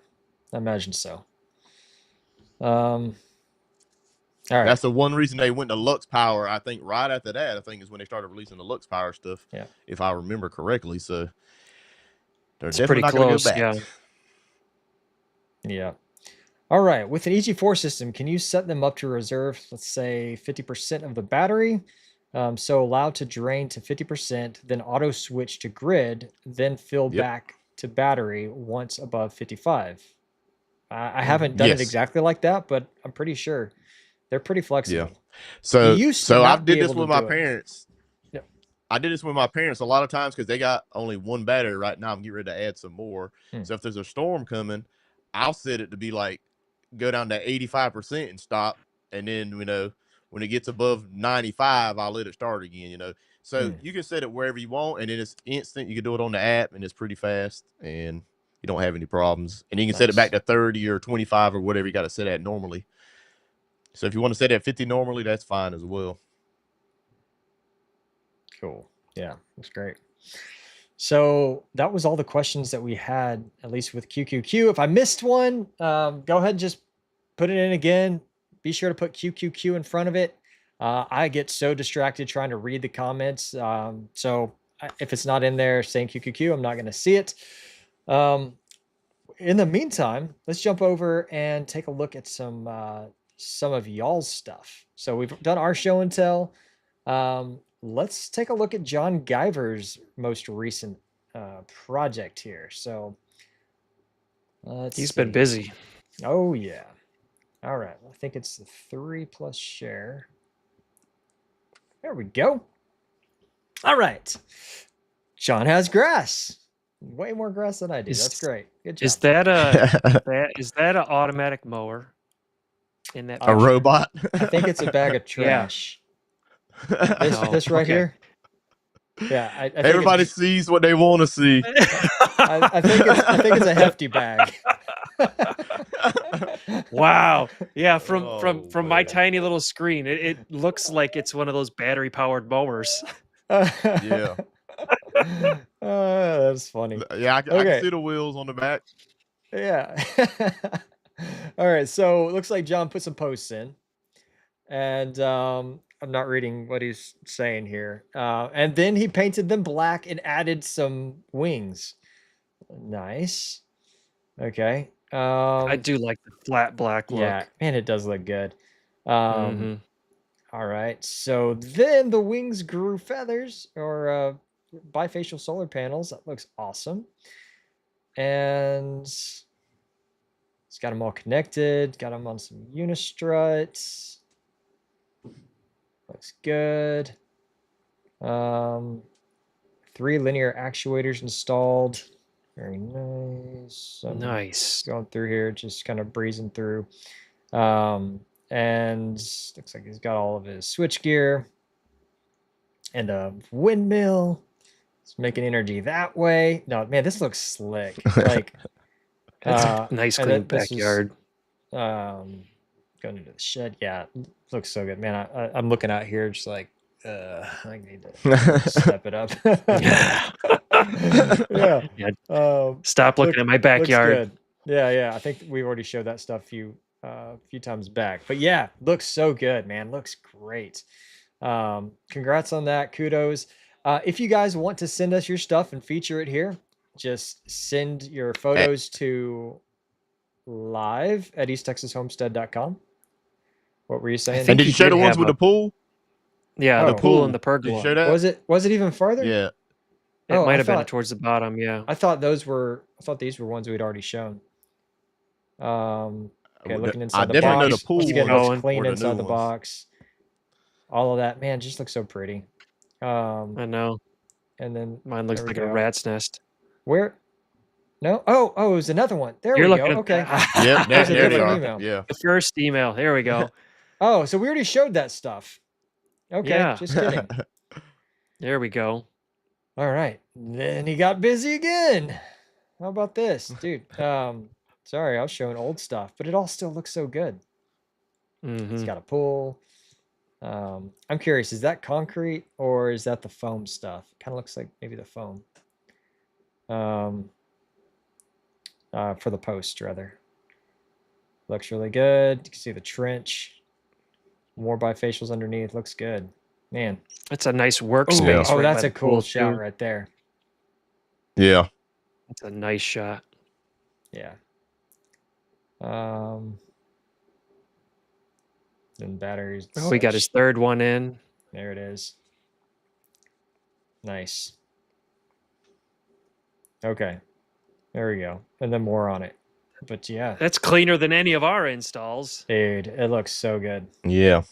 I imagine so. All right. That's the one reason they went to Lux Power. I think right after that, I think is when they started releasing the Lux Power stuff. Yeah. If I remember correctly, so they're It's definitely pretty not going to close. go back. Yeah. Yeah. All right. With an EG4 system, can you set them up to reserve, let's say, 50% of the battery? So allowed to drain to 50%, then auto switch to grid, then fill back to battery once above 55. I haven't done it exactly like that, but I'm pretty sure they're pretty flexible. Yeah. So I did this with my parents. Yeah. I did this with my parents a lot of times because they got only one battery right now. I'm getting ready to add some more. So if there's a storm coming, I'll set it to be like go down to 85% and stop. And then, you know, when it gets above 95, I'll let it start again, you know. So you can set it wherever you want, and then it's instant. You can do it on the app, and it's pretty fast, and you don't have any problems. And you can set it back to 30 or 25 or whatever you got to set at normally. So if you want to set it at 50 normally, that's fine as well. Cool. Yeah, that's great. So that was all the questions that we had, at least with QQQ. If I missed one, go ahead and just put it in again. Be sure to put QQQ in front of it. I get so distracted trying to read the comments. So if it's not in there saying QQQ, I'm not going to see it. In the meantime, let's jump over and take a look at some of y'all's stuff. So we've done our show and tell. Let's take a look at JohnGyver's most recent project here. So he's been busy. Oh yeah. All right. I think it's the 3+ share. There we go. All right. John has grass. Way more grass than I do. That's great. Good job. Is that is that an automatic mower in that picture? A robot? I think it's a bag of trash. This right here. Yeah, I think everybody sees what they want to see. I think it's a hefty bag. Wow. Yeah, from my tiny little screen, it looks like it's one of those battery powered mowers. Yeah. That's funny. Yeah, I can see the wheels on the back. Yeah. All right, so it looks like John put some posts in, and I'm not reading what he's saying here. And then he painted them black and added some wings. Nice. Okay. I do like the flat black look. Yeah, man, it does look good. All right. So then the wings grew feathers or bifacial solar panels. That looks awesome. And it's got them all connected. Got them on some unistruts. Looks good. 3 linear actuators installed. Very nice. Nice. Going through here, just kind of breezing through. And looks like he's got all of his switch gear and a windmill. It's making energy that way. No, man, this looks slick. Like that's a nice clean backyard. Going into the shed. Yeah, looks so good, man. I'm looking out here just like I need to step it up. Yeah. Stop looking at my backyard. Yeah. I think we already showed that stuff a few times back. But yeah, looks so good, man. Looks great. Congrats on that. Kudos. If you guys want to send us your stuff and feature it here, just send your photos to live@easttexashomestead.com. What were you saying? And did you show the ones with the pool? Yeah, the pool and the pergola. Did you show that? Was it even farther? Yeah. It might have been towards the bottom, yeah. I thought these were ones we'd already shown. Okay, looking inside the box. Know the pool Let's get clean inside the box. all of that. Man, just looks so pretty. I know. And then Mine looks there we like a go. rat's nest. Where? No. Oh, it was another one. There You're we looking go. at Okay. Yep, There's a there they different are. email. Yeah. the first email. There we go. Oh, so we already showed that stuff. Okay, Yeah. just kidding. There we go. All right. Then he got busy again. How about this, dude? Sorry, I was showing old stuff, but it all still looks so good. It's got a pool. I'm curious, is that concrete or is that the foam stuff? Kind of looks like maybe the foam. For the post, rather. Looks really good. You can see the trench. More bifacials underneath. Looks good. Man. That's a nice Oh, workspace. oh right that's by a the cool pool, shot too. right there. Yeah. That's a nice shot. Yeah. Then batteries. Oh, he got his third one in. There it is. Nice. Okay. There we go. And then more on it. But yeah. That's cleaner than any of our installs. Dude, it looks so good. Yeah.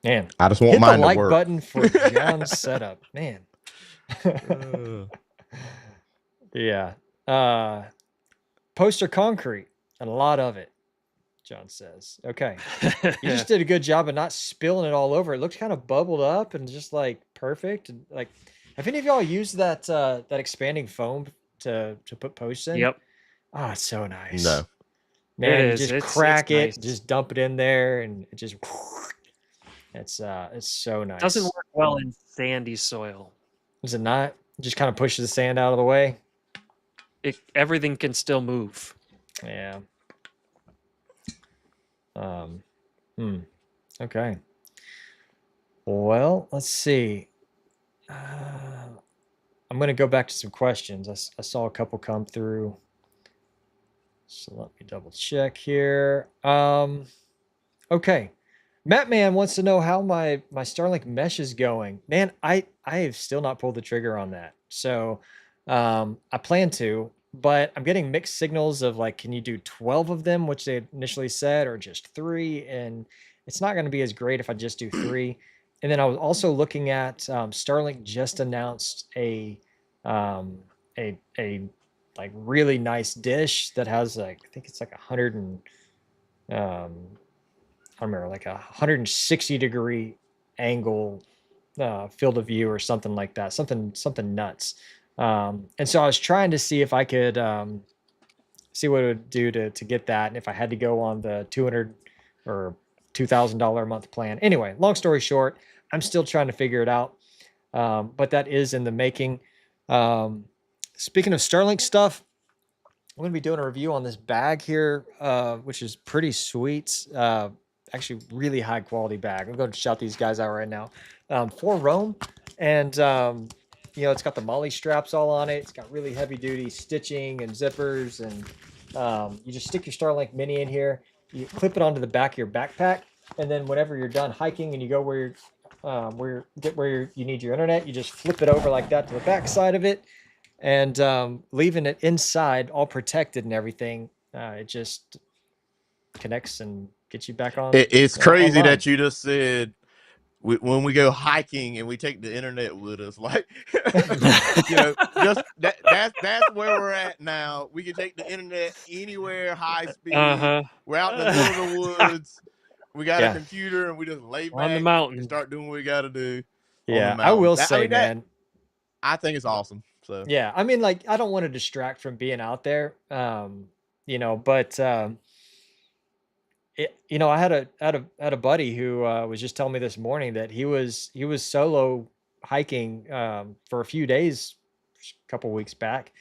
Man. I just want Hit mine the like to work. button for John's setup. Man. Yeah. Poster concrete. And a lot of it, John says. Okay. You just did a good job of not spilling it all over. It looks kind of bubbled up and just like perfect. And like, have any of y'all used that that expanding foam to put posts in? Yep. Oh, it's so nice. No. Man, It you is. just It's crack it, nice. just dump it in there, and it just it's so nice. Doesn't work well in sandy soil. Is it not? It just kind of pushes the sand out of the way. Everything can still move. Yeah. Okay. Well, let's see. I'm going to go back to some questions. I saw a couple come through. So let me double check here. Okay. Matt Man wants to know how my Starlink Mesh is going. Man, I have still not pulled the trigger on that. So I plan to, but I'm getting mixed signals of like, can you do 12 of them, which they initially said, or just 3? And it's not going to be as great if I just do 3. And then I was also looking at Starlink just announced a like really nice dish that has like, I think it's like 100 and I don't remember, like 160 degree angle field of view or something like that, something nuts. And so I was trying to see if I could see what it would do to get that, and if I had to go on the $200 or $2,000 a month plan. Anyway, long story short, I'm still trying to figure it out, but that is in the making. Speaking of Starlink stuff, I'm going to be doing a review on this bag here, which is pretty sweet. Actually, really high quality bag. I'm going to shout these guys out right now. For Rome, and you know, it's got the Molly straps all on it. It's got really heavy duty stitching and zippers, and you just stick your Starlink Mini in here. You clip it onto the back of your backpack, and then whenever you're done hiking and you go where you need your internet, you just flip it over like that to the back side of it, and leaving it inside all protected and everything. It just connects and gets you back on. It's crazy online. that you just said when we go hiking and we take the internet with us, like, you know, just that's where we're at now. We can take the internet anywhere, high speed. We're out in the middle of the woods. We got a computer and we just lay back on the mountain and start doing what we got to do. Yeah, on the I will mountain. say, man, I think it's awesome. So yeah, I mean, like, I don't want to distract from being out there, you know, but you know, I had a buddy who was just telling me this morning that he was solo hiking for a few days, a couple weeks back,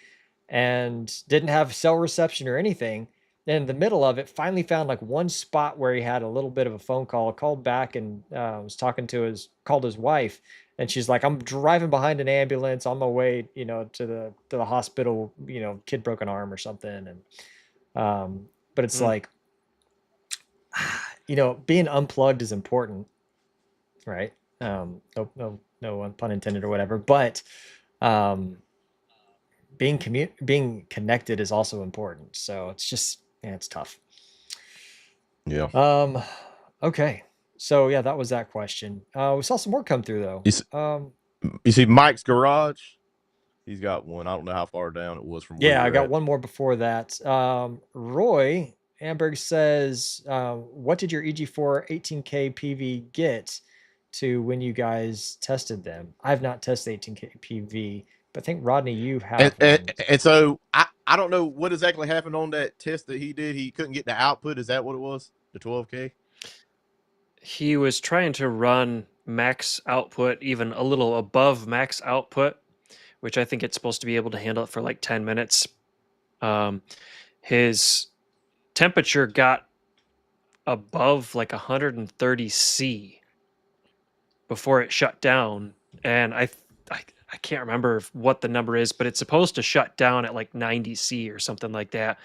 and didn't have cell reception or anything. Then in the middle of it, finally found like one spot where he had a little bit of a phone call. Called back and was talking to called his wife, and she's like, "I'm driving behind an ambulance on my way, you know, to the hospital. You know, kid broke an arm or something." And but it's like, you know, being unplugged is important, right? No pun intended or whatever. But being connected is also important. So it's just, yeah, it's tough. Yeah. Okay. So yeah, that was that question. We saw some more come through You, s- though. you see Mike's garage? He's got one. I don't know how far down it was from where Yeah, I you're got at. one more before that. Roy Amberg says, what did your EG4 18K PV get to when you guys tested them? I've not tested 18K PV, but I think Rodney, you And, have and one. and so I don't know what exactly happened on that test that he did. He couldn't get the output. Is that what it was? The 12K? He was trying to run max output, even a little above max output, which I think it's supposed to be able to handle it for like 10 minutes. His temperature got above like 130 C before it shut down, and I can't remember what the number is, but it's supposed to shut down at like 90 C or something like that.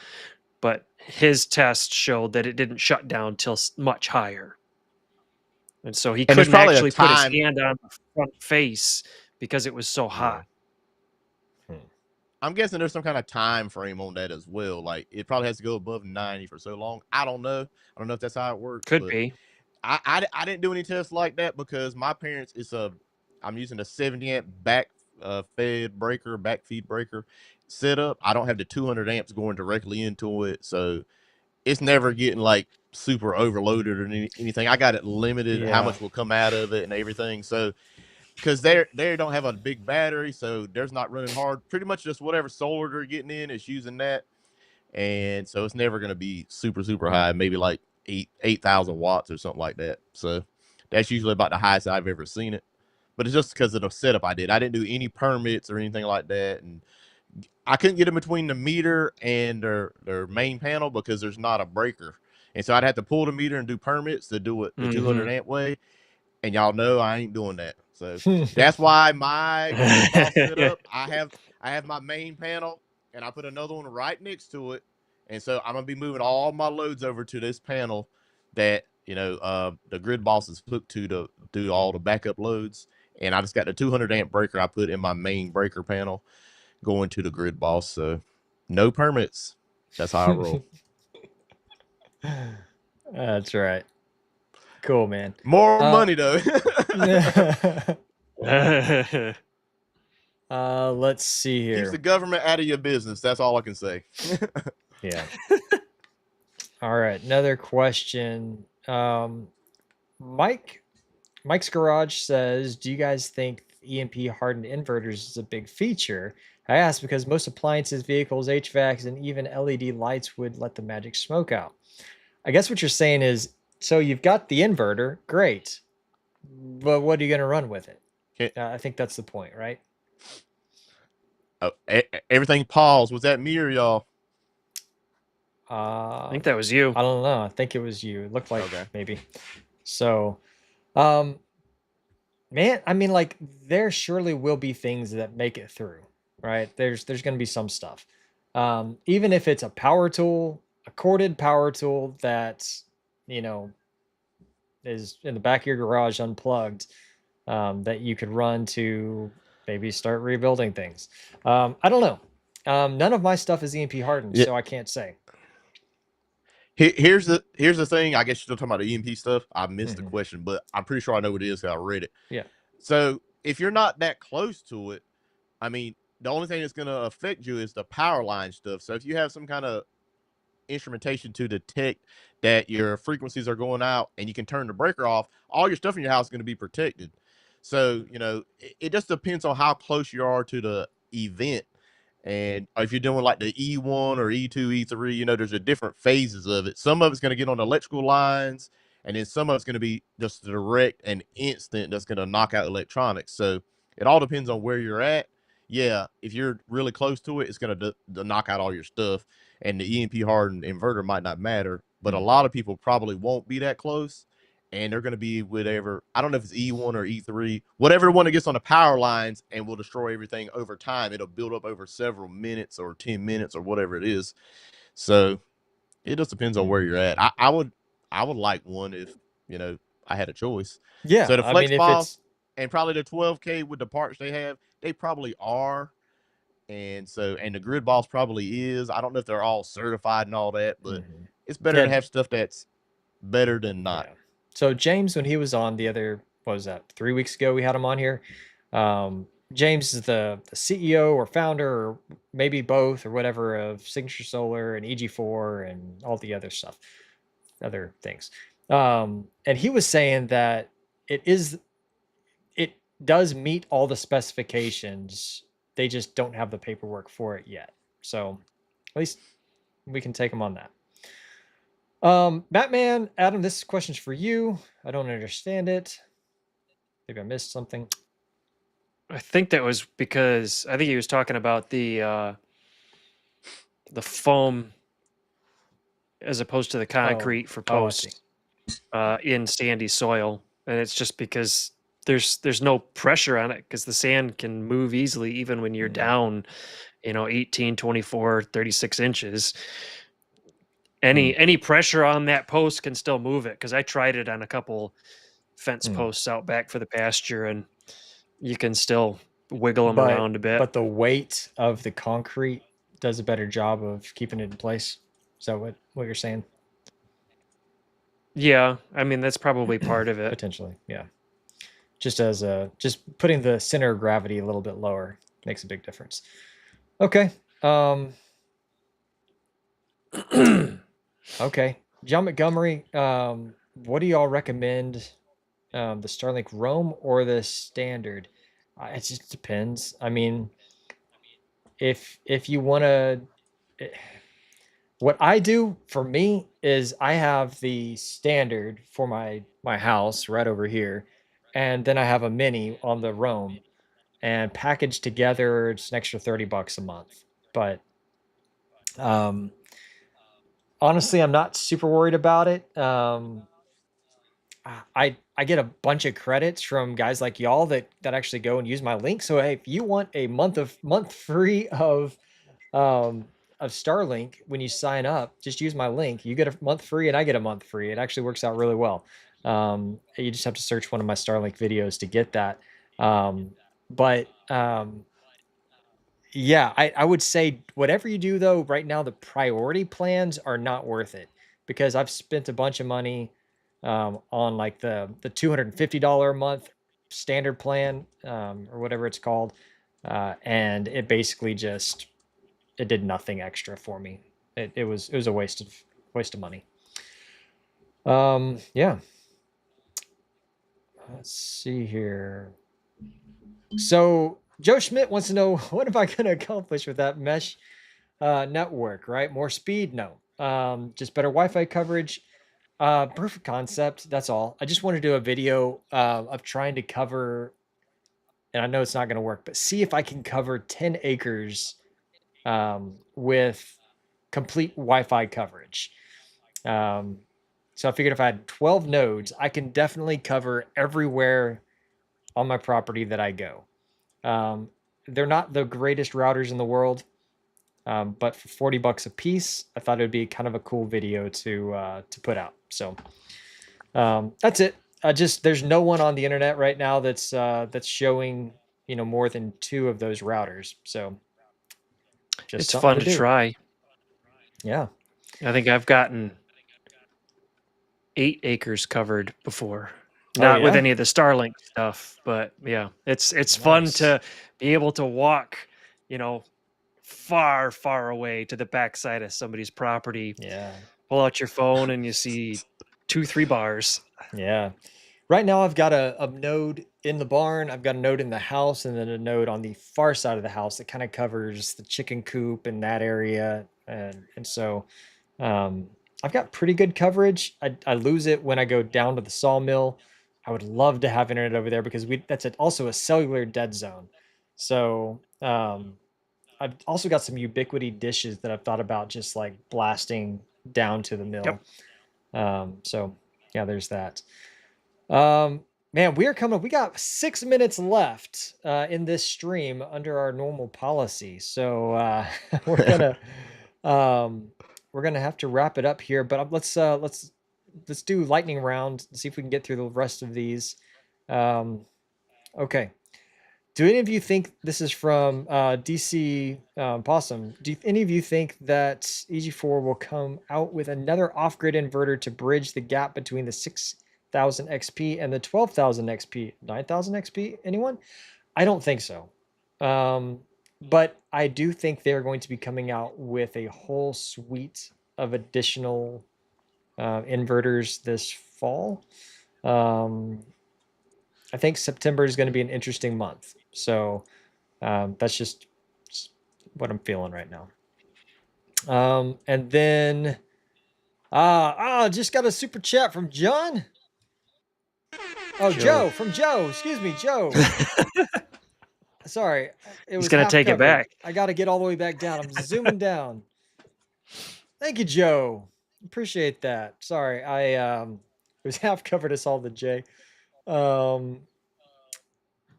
But his test showed that it didn't shut down till much higher, and so he And there's couldn't probably a actually put his time. hand on the front face because it was so hot. Hmm. I'm guessing there's some kind of time frame on that as well. Like it probably has to go above 90 for so long. I don't know. I don't know if that's how it works, Could but be. I didn't do any tests like that because my parents I'm using a 70 amp fed breaker, back feed breaker setup. I don't have the 200 amps going directly into it, so it's never getting like super overloaded or anything. I got it limited how Yeah. much will come out of it and everything. So because they don't have a big battery, so there's not running hard. Pretty much just whatever solar they're getting in is using that, and so it's never going to be super high. Maybe like 8,000 watts or something like that. So that's usually about the highest I've ever seen it. But it's just because of the setup I did. I didn't do any permits or anything like that, and I couldn't get in between the meter and their main panel because there's not a breaker, and so I'd have to pull the meter and do permits to do it the 200 amp way. And y'all know I ain't doing that. So that's why my grid box setup, I have my main panel and I put another one right next to it. And so I'm gonna be moving all my loads over to this panel that the grid boss is hooked to do all the backup loads. And I just got the 200 amp breaker I put in my main breaker panel going to the grid boss. So no permits. That's how I roll. That's right. Cool, man. More money though. Let's see Keeps the here. government out of your business. That's all I can say. Yeah. All right. Another question. Mike's Garage says, do you guys think EMP hardened inverters is a big feature? I ask because most appliances, vehicles, HVACs, and even LED lights would let the magic smoke out. I guess what you're saying is, so you've got the inverter, great, but what are you going to run with it? I think that's the point, right? Oh, everything paused. Was that me or y'all? I think that was you. I don't know. I think it was you. It looked like Okay. maybe. So, man, I mean, like there surely will be things that make it through, right? There's going to be some stuff. Even if it's a power tool, a corded power tool that, you know, is in the back of your garage unplugged, that you could run to maybe start rebuilding things. I don't know. None of my stuff is EMP hardened, Yeah. so I can't say. Here's the thing. I guess you're still talking about the EMP stuff. I missed the Mhm. question, but I'm pretty sure I know what it is because I read it. Yeah. So if you're not that close to it, I mean, the only thing that's going to affect you is the power line stuff. So if you have some kind of instrumentation to detect that your frequencies are going out and you can turn the breaker off, all your stuff in your house is going to be protected. So, it just depends on how close you are to the event. And if you're doing like the E1 or E2, E3, there's a different phases of it. Some of it's going to get on the electrical lines, and then some of it's going to be just direct and instant that's going to knock out electronics. So it all depends on where you're at. Yeah, if you're really close to it, it's going to knock out all your stuff, and the EMP hardened inverter might not matter. But a lot of people probably won't be that close, and they're going to be whatever. I don't know if it's E1 or E3, whatever one that gets on the power lines and will destroy everything over time. It'll build up over several minutes or 10 minutes or whatever it is. So it just depends on where you're at. I would like one if I had a choice. Yeah. So the I Flex mean, if Boss it's, and probably the 12K with the parts they have, they probably are. And the Grid Boss probably is. I don't know if they're all certified and all that, but it's better to yeah, have stuff that's better than not. yeah. So James, when he was on the other, what was that, 3 weeks ago, we had him on here. James is the CEO or founder, or maybe both, or whatever, of Signature Solar and EG4 and all the other stuff, other things. And he was saying that it does meet all the specifications. They just don't have the paperwork for it yet. So at least we can take him on that. Batman, Adam, this question's for you. I don't understand it. Maybe I missed something. I think that was because I think he was talking about the foam as opposed to the concrete for Oh, I see. posts in sandy soil, and it's just because there's no pressure on it because the sand can move easily even when you're down, 18, 24, 36 inches. Any pressure on that post can still move it, because I tried it on a couple fence posts out back for the pasture, and you can still wiggle them around a bit. But the weight of the concrete does a better job of keeping it in place. Is that what you're saying? Yeah, I mean, that's probably part of it. Potentially, yeah. Just putting the center of gravity a little bit lower makes a big difference. Okay. Okay. John Montgomery, what do y'all recommend? The Starlink Roam or the standard? It just depends. I mean, if you want to, what I do for me is I have the standard for my house right over here, and then I have a mini on the Roam, and packaged together it's an extra $30 a month. But honestly, I'm not super worried about it. I get a bunch of credits from guys like y'all that actually go and use my link. So hey, if you want a month free of Starlink when you sign up, just use my link. You get a month free and I get a month free. It actually works out really well. You just have to search one of my Starlink videos to get that. Yeah, I would say whatever you do though, right now the priority plans are not worth it, because I've spent a bunch of money on like the $250 a month standard plan, or whatever it's called, and it basically just it did nothing extra for me. It was a waste of money. Yeah. Let's see here. So Joe Schmidt wants to know, what am I going to accomplish with that mesh network, right? More speed? No. Just better Wi-Fi coverage. Proof of concept. That's all. I just want to do a video of trying to cover, and I know it's not going to work, but see if I can cover 10 acres with complete Wi-Fi coverage. So I figured if I had 12 nodes, I can definitely cover everywhere on my property that I go. They're not the greatest routers in the world, but for $40 a piece, I thought it would be kind of a cool video to put out. So that's it. There's no one on the internet right now that's showing more than 2 of those routers. So it's fun to try. Yeah, I think I've gotten 8 acres covered before. Not with any of the Starlink stuff, but yeah, it's nice. Fun to be able to walk, far, far away to the backside of somebody's property. Yeah. Pull out your phone and you see 2-3 bars. Yeah. Right now I've got a node in the barn, I've got a node in the house, and then a node on the far side of the house that kind of covers the chicken coop in that area. And so I've got pretty good coverage. I lose it when I go down to the sawmill. I would love to have internet over there because that's also a cellular dead zone. So I've also got some Ubiquiti dishes that I've thought about just like blasting down to the mill. Yep. So yeah, there's that. Man, we got 6 minutes left in this stream under our normal policy. So we're gonna have to wrap it up here, but let's do lightning round and see if we can get through the rest of these. Okay. Do any of you think, this is from DC Possum, do any of you think that EG4 will come out with another off-grid inverter to bridge the gap between the 6 9,000 XP and the 12,000 XP. 9,000 XP? Anyone? I don't think so. But I do think they're going to be coming out with a whole suite of additional inverters this fall. I think September is going to be an interesting month. So that's just what I'm feeling right now. And then just got a super chat from John. Oh, Joe from Joe. Excuse me, Joe. Sorry, it was He's gonna take it covered. back. I got to get all the way back down. I'm zooming down. Thank you, Joe. Appreciate that. Sorry, I it was half covered. I saw the J.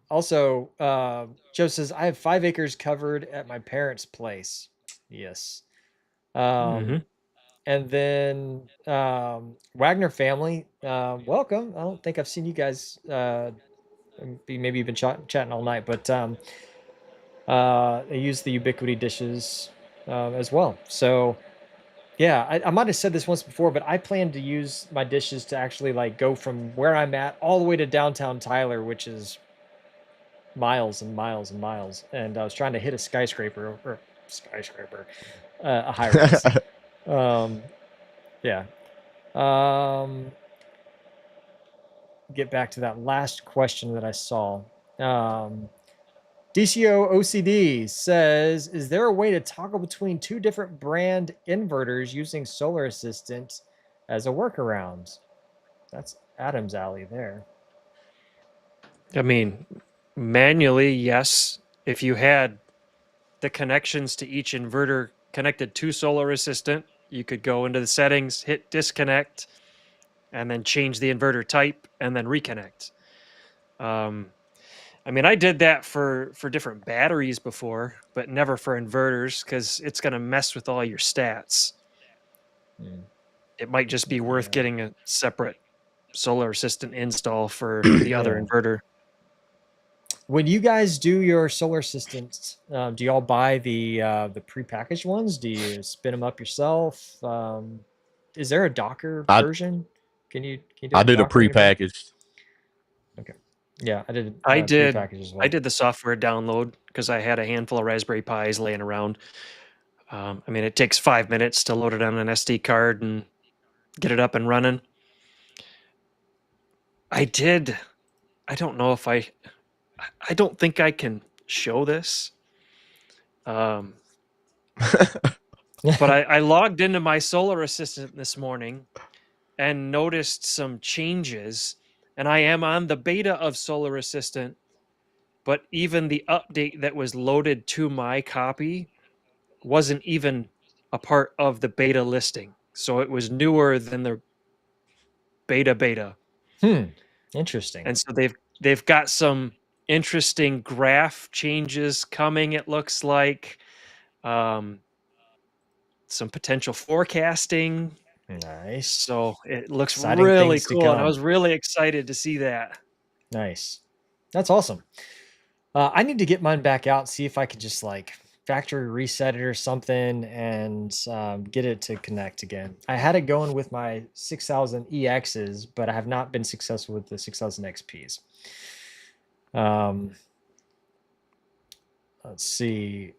Also, Joe says I have 5 acres covered at my parents' place. Yes. And then Wagner family, welcome. I don't think I've seen you guys. Maybe you've been chatting all night, but they use the Ubiquiti Dishes as well. So yeah, I might have said this once before, but I plan to use my dishes to actually like go from where I'm at all the way to downtown Tyler, which is miles and miles and miles. And I was trying to hit a skyscraper, a high rise. Yeah. Get back to that last question that I saw. DCO OCD says, is there a way to toggle between 2 different brand inverters using SolarAssistant as a workaround? That's Adam's alley there. I mean, manually, yes. If you had the connections to each inverter connected to SolarAssistant, you could go into the settings, hit disconnect, and then change the inverter type and then reconnect. I mean, I did that for different batteries before, but never for inverters because it's going to mess with all your stats. It might just be worth getting a separate SolarAssistant install for the other inverter. When you guys do your SolarAssistant, do y'all buy the prepackaged ones? Do you spin them up yourself? Is there a Docker version? Can you do I did a Docker inverter? prepackaged. Okay. Yeah, I did. I did. Prepackaged as well. I did the software download because I had a handful of Raspberry Pis laying around. I mean, it takes 5 minutes to load it on an SD card and get it up and running. I did. I don't know if I don't think I can show this. But I logged into my SolarAssistant this morning and noticed some changes. And I am on the beta of SolarAssistant, but even the update that was loaded to my copy wasn't even a part of the beta listing. So it was newer than the beta. Interesting. And so they've got some interesting graph changes coming, it looks like. Some potential forecasting. Nice. So it looks Exciting really things to cool. And I come. was really excited to see that. Nice. That's awesome. I need to get mine back out, see if I could just like factory reset it or something and get it to connect again. I had it going with my 6000 EXs, but I have not been successful with the 6000 XPs. Let's see.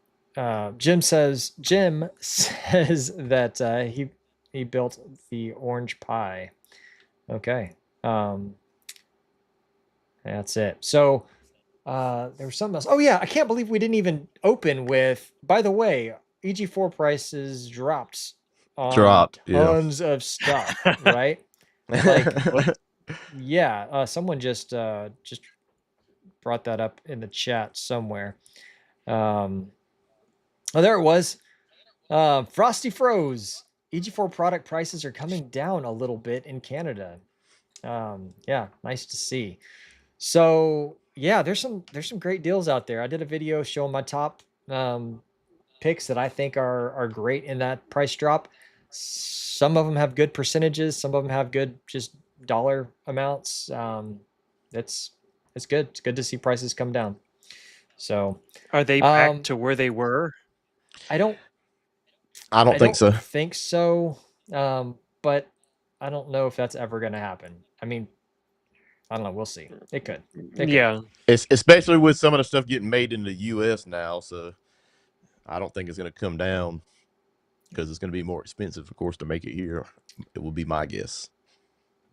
Jim says that he built the orange pie. Okay. That's it. So there was something else. Oh yeah, I can't believe we didn't even open with, by the way, EG4 prices dropped on tons of stuff, right? Like yeah, someone just brought that up in the chat somewhere. Oh, there it was. Frosty froze. EG4 product prices are coming down a little bit in Canada. Yeah, nice to see. So yeah, there's some great deals out there. I did a video showing my top picks that I think are great in that price drop. Some of them have good percentages. Some of them have good just dollar amounts. It's good. It's good to see prices come down. So are they back to where they were? I don't think so. But I don't know if that's ever going to happen. I mean, I don't know. We'll see. It could. It could. Yeah. It's especially with some of the stuff getting made in the U.S. now, so I don't think it's going to come down because it's going to be more expensive, of course, to make it here. It will be my guess.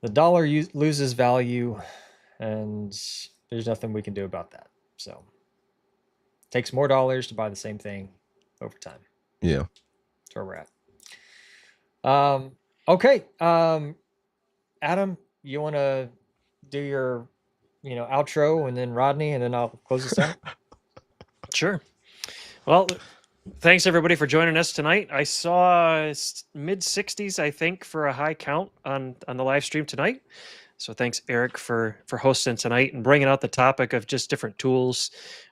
The dollar loses value, and there's nothing we can do about that. So it takes more dollars to buy the same thing over time. Yeah. That's where we're at. Okay. Adam, you want to do your, outro, and then Rodney, and then I'll close this out? Sure. Well, thanks everybody for joining us tonight. I saw mid 60s, I think, for a high count on the live stream tonight. So thanks, Eric, for hosting tonight and bringing out the topic of just different tools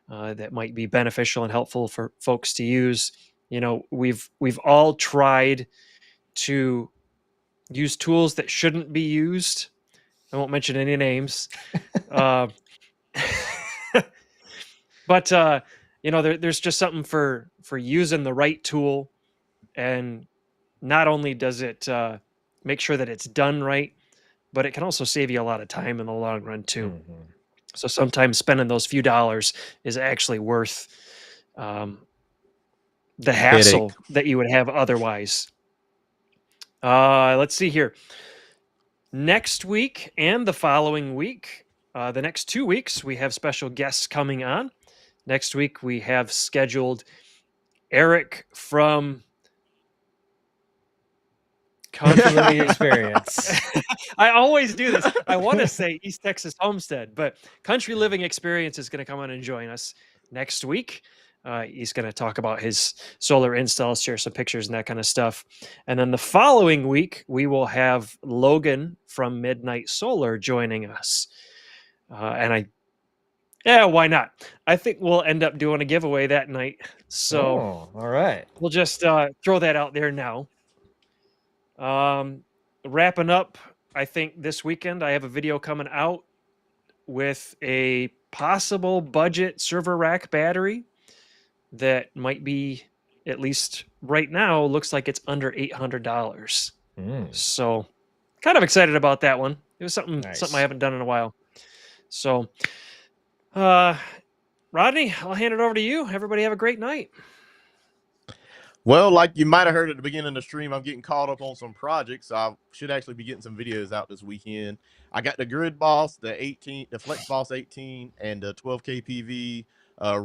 that might be beneficial and helpful for folks to use. We've all tried to use tools that shouldn't be used. I won't mention any names. But there's just something for using the right tool, and not only does it make sure that it's done right, but it can also save you a lot of time in the long run too. Mm-hmm. So sometimes spending those few dollars is actually worth the hassle that you would have otherwise. Let's see here. Next week and the following week, the next 2 weeks, we have special guests coming on. Next week, we have scheduled Eric from Country Living Experience. I always do this. I want to say East Texas Homestead, but Country Living Experience is going to come on and join us next week. He's going to talk about his solar installs, share some pictures and that kind of stuff. And then the following week, we will have Logan from Midnight Solar joining us. Why not? I think we'll end up doing a giveaway that night. So, all right. We'll just throw that out there now. Wrapping up, I think this weekend I have a video coming out with a possible budget server rack battery that might be, at least right now, looks like it's under $800. So, kind of excited about that one. It was something I haven't done in a while. So, Rodney, I'll hand it over to you. Everybody have a great night. Well, like you might have heard at the beginning of the stream, I'm getting caught up on some projects. I should actually be getting some videos out this weekend. I got the Grid Boss, the Flex Boss 18, and the 12K PV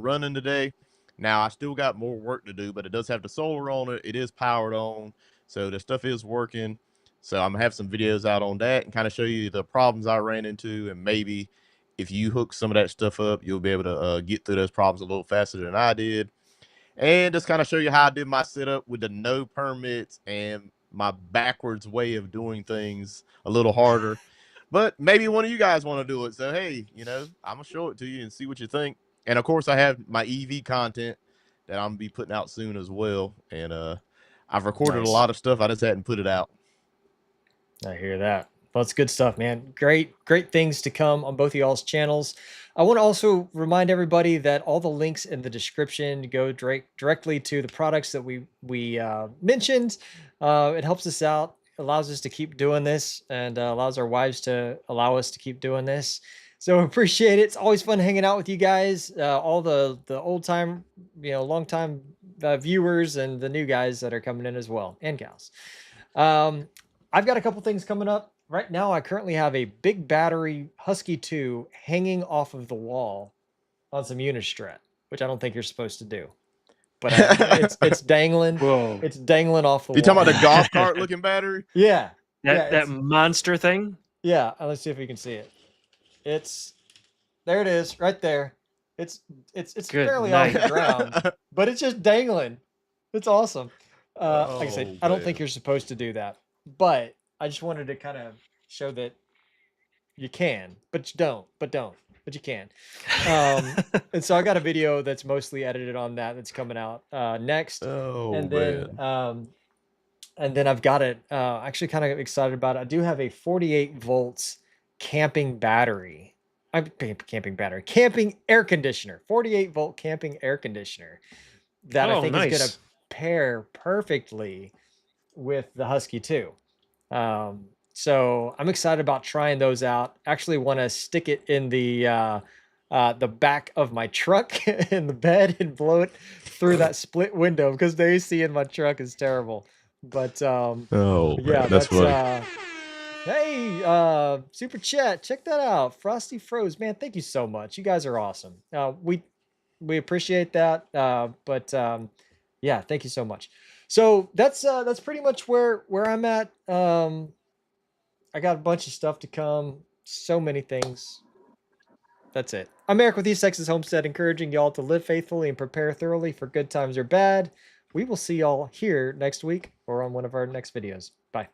running today. Now, I still got more work to do, but it does have the solar on it. It is powered on, so the stuff is working. So I'm going to have some videos out on that and kind of show you the problems I ran into, and maybe if you hook some of that stuff up, you'll be able to get through those problems a little faster than I did. And just kind of show you how I did my setup with the no permits and my backwards way of doing things a little harder. But maybe one of you guys want to do it. So, hey, I'm going to show it to you and see what you think. And, of course, I have my EV content that I'm going to be putting out soon as well. And I've recorded a lot of stuff. I just hadn't put it out. I hear that. Well, that's good stuff, man. Great things to come on both of y'all's channels. I want to also remind everybody that all the links in the description go directly to the products that we mentioned. It helps us out, allows us to keep doing this, and allows our wives to allow us to keep doing this. So appreciate it. It's always fun hanging out with you guys, all the old time, long time viewers, and the new guys that are coming in as well, and gals. I've got a couple things coming up. Right now, I currently have a big battery Husky 2 hanging off of the wall on some Unistrat, which I don't think you're supposed to do. But it's dangling. Whoa. It's dangling off the wall. You talking about the golf cart looking battery? Yeah. That monster thing? Yeah. Let's see if we can see it. There it is, right there. It's barely off the ground, but it's just dangling. It's awesome. Like I said, I don't think you're supposed to do that, but I just wanted to kind of show that you can, but you don't, but you can. And so I got a video that's mostly edited on that's coming out next. And then I've got it actually kind of excited about it. I do have a 48 volts camping battery. Camping air conditioner, 48 volt camping air conditioner that I think is going to pair perfectly with the Husky 2. So I'm excited about trying those out. Actually want to stick it in the back of my truck in the bed and blow it through that split window because the AC in my truck is terrible. But Oh, yeah, man, that's funny. hey, super chat, check that out. Frosty Froze, man, thank you so much. You guys are awesome. We appreciate that. But yeah, thank you so much. So that's pretty much where I'm at. I got a bunch of stuff to come. So many things. That's it. I'm Eric with East Texas Homestead, encouraging y'all to live faithfully and prepare thoroughly for good times or bad. We will see y'all here next week or on one of our next videos. Bye.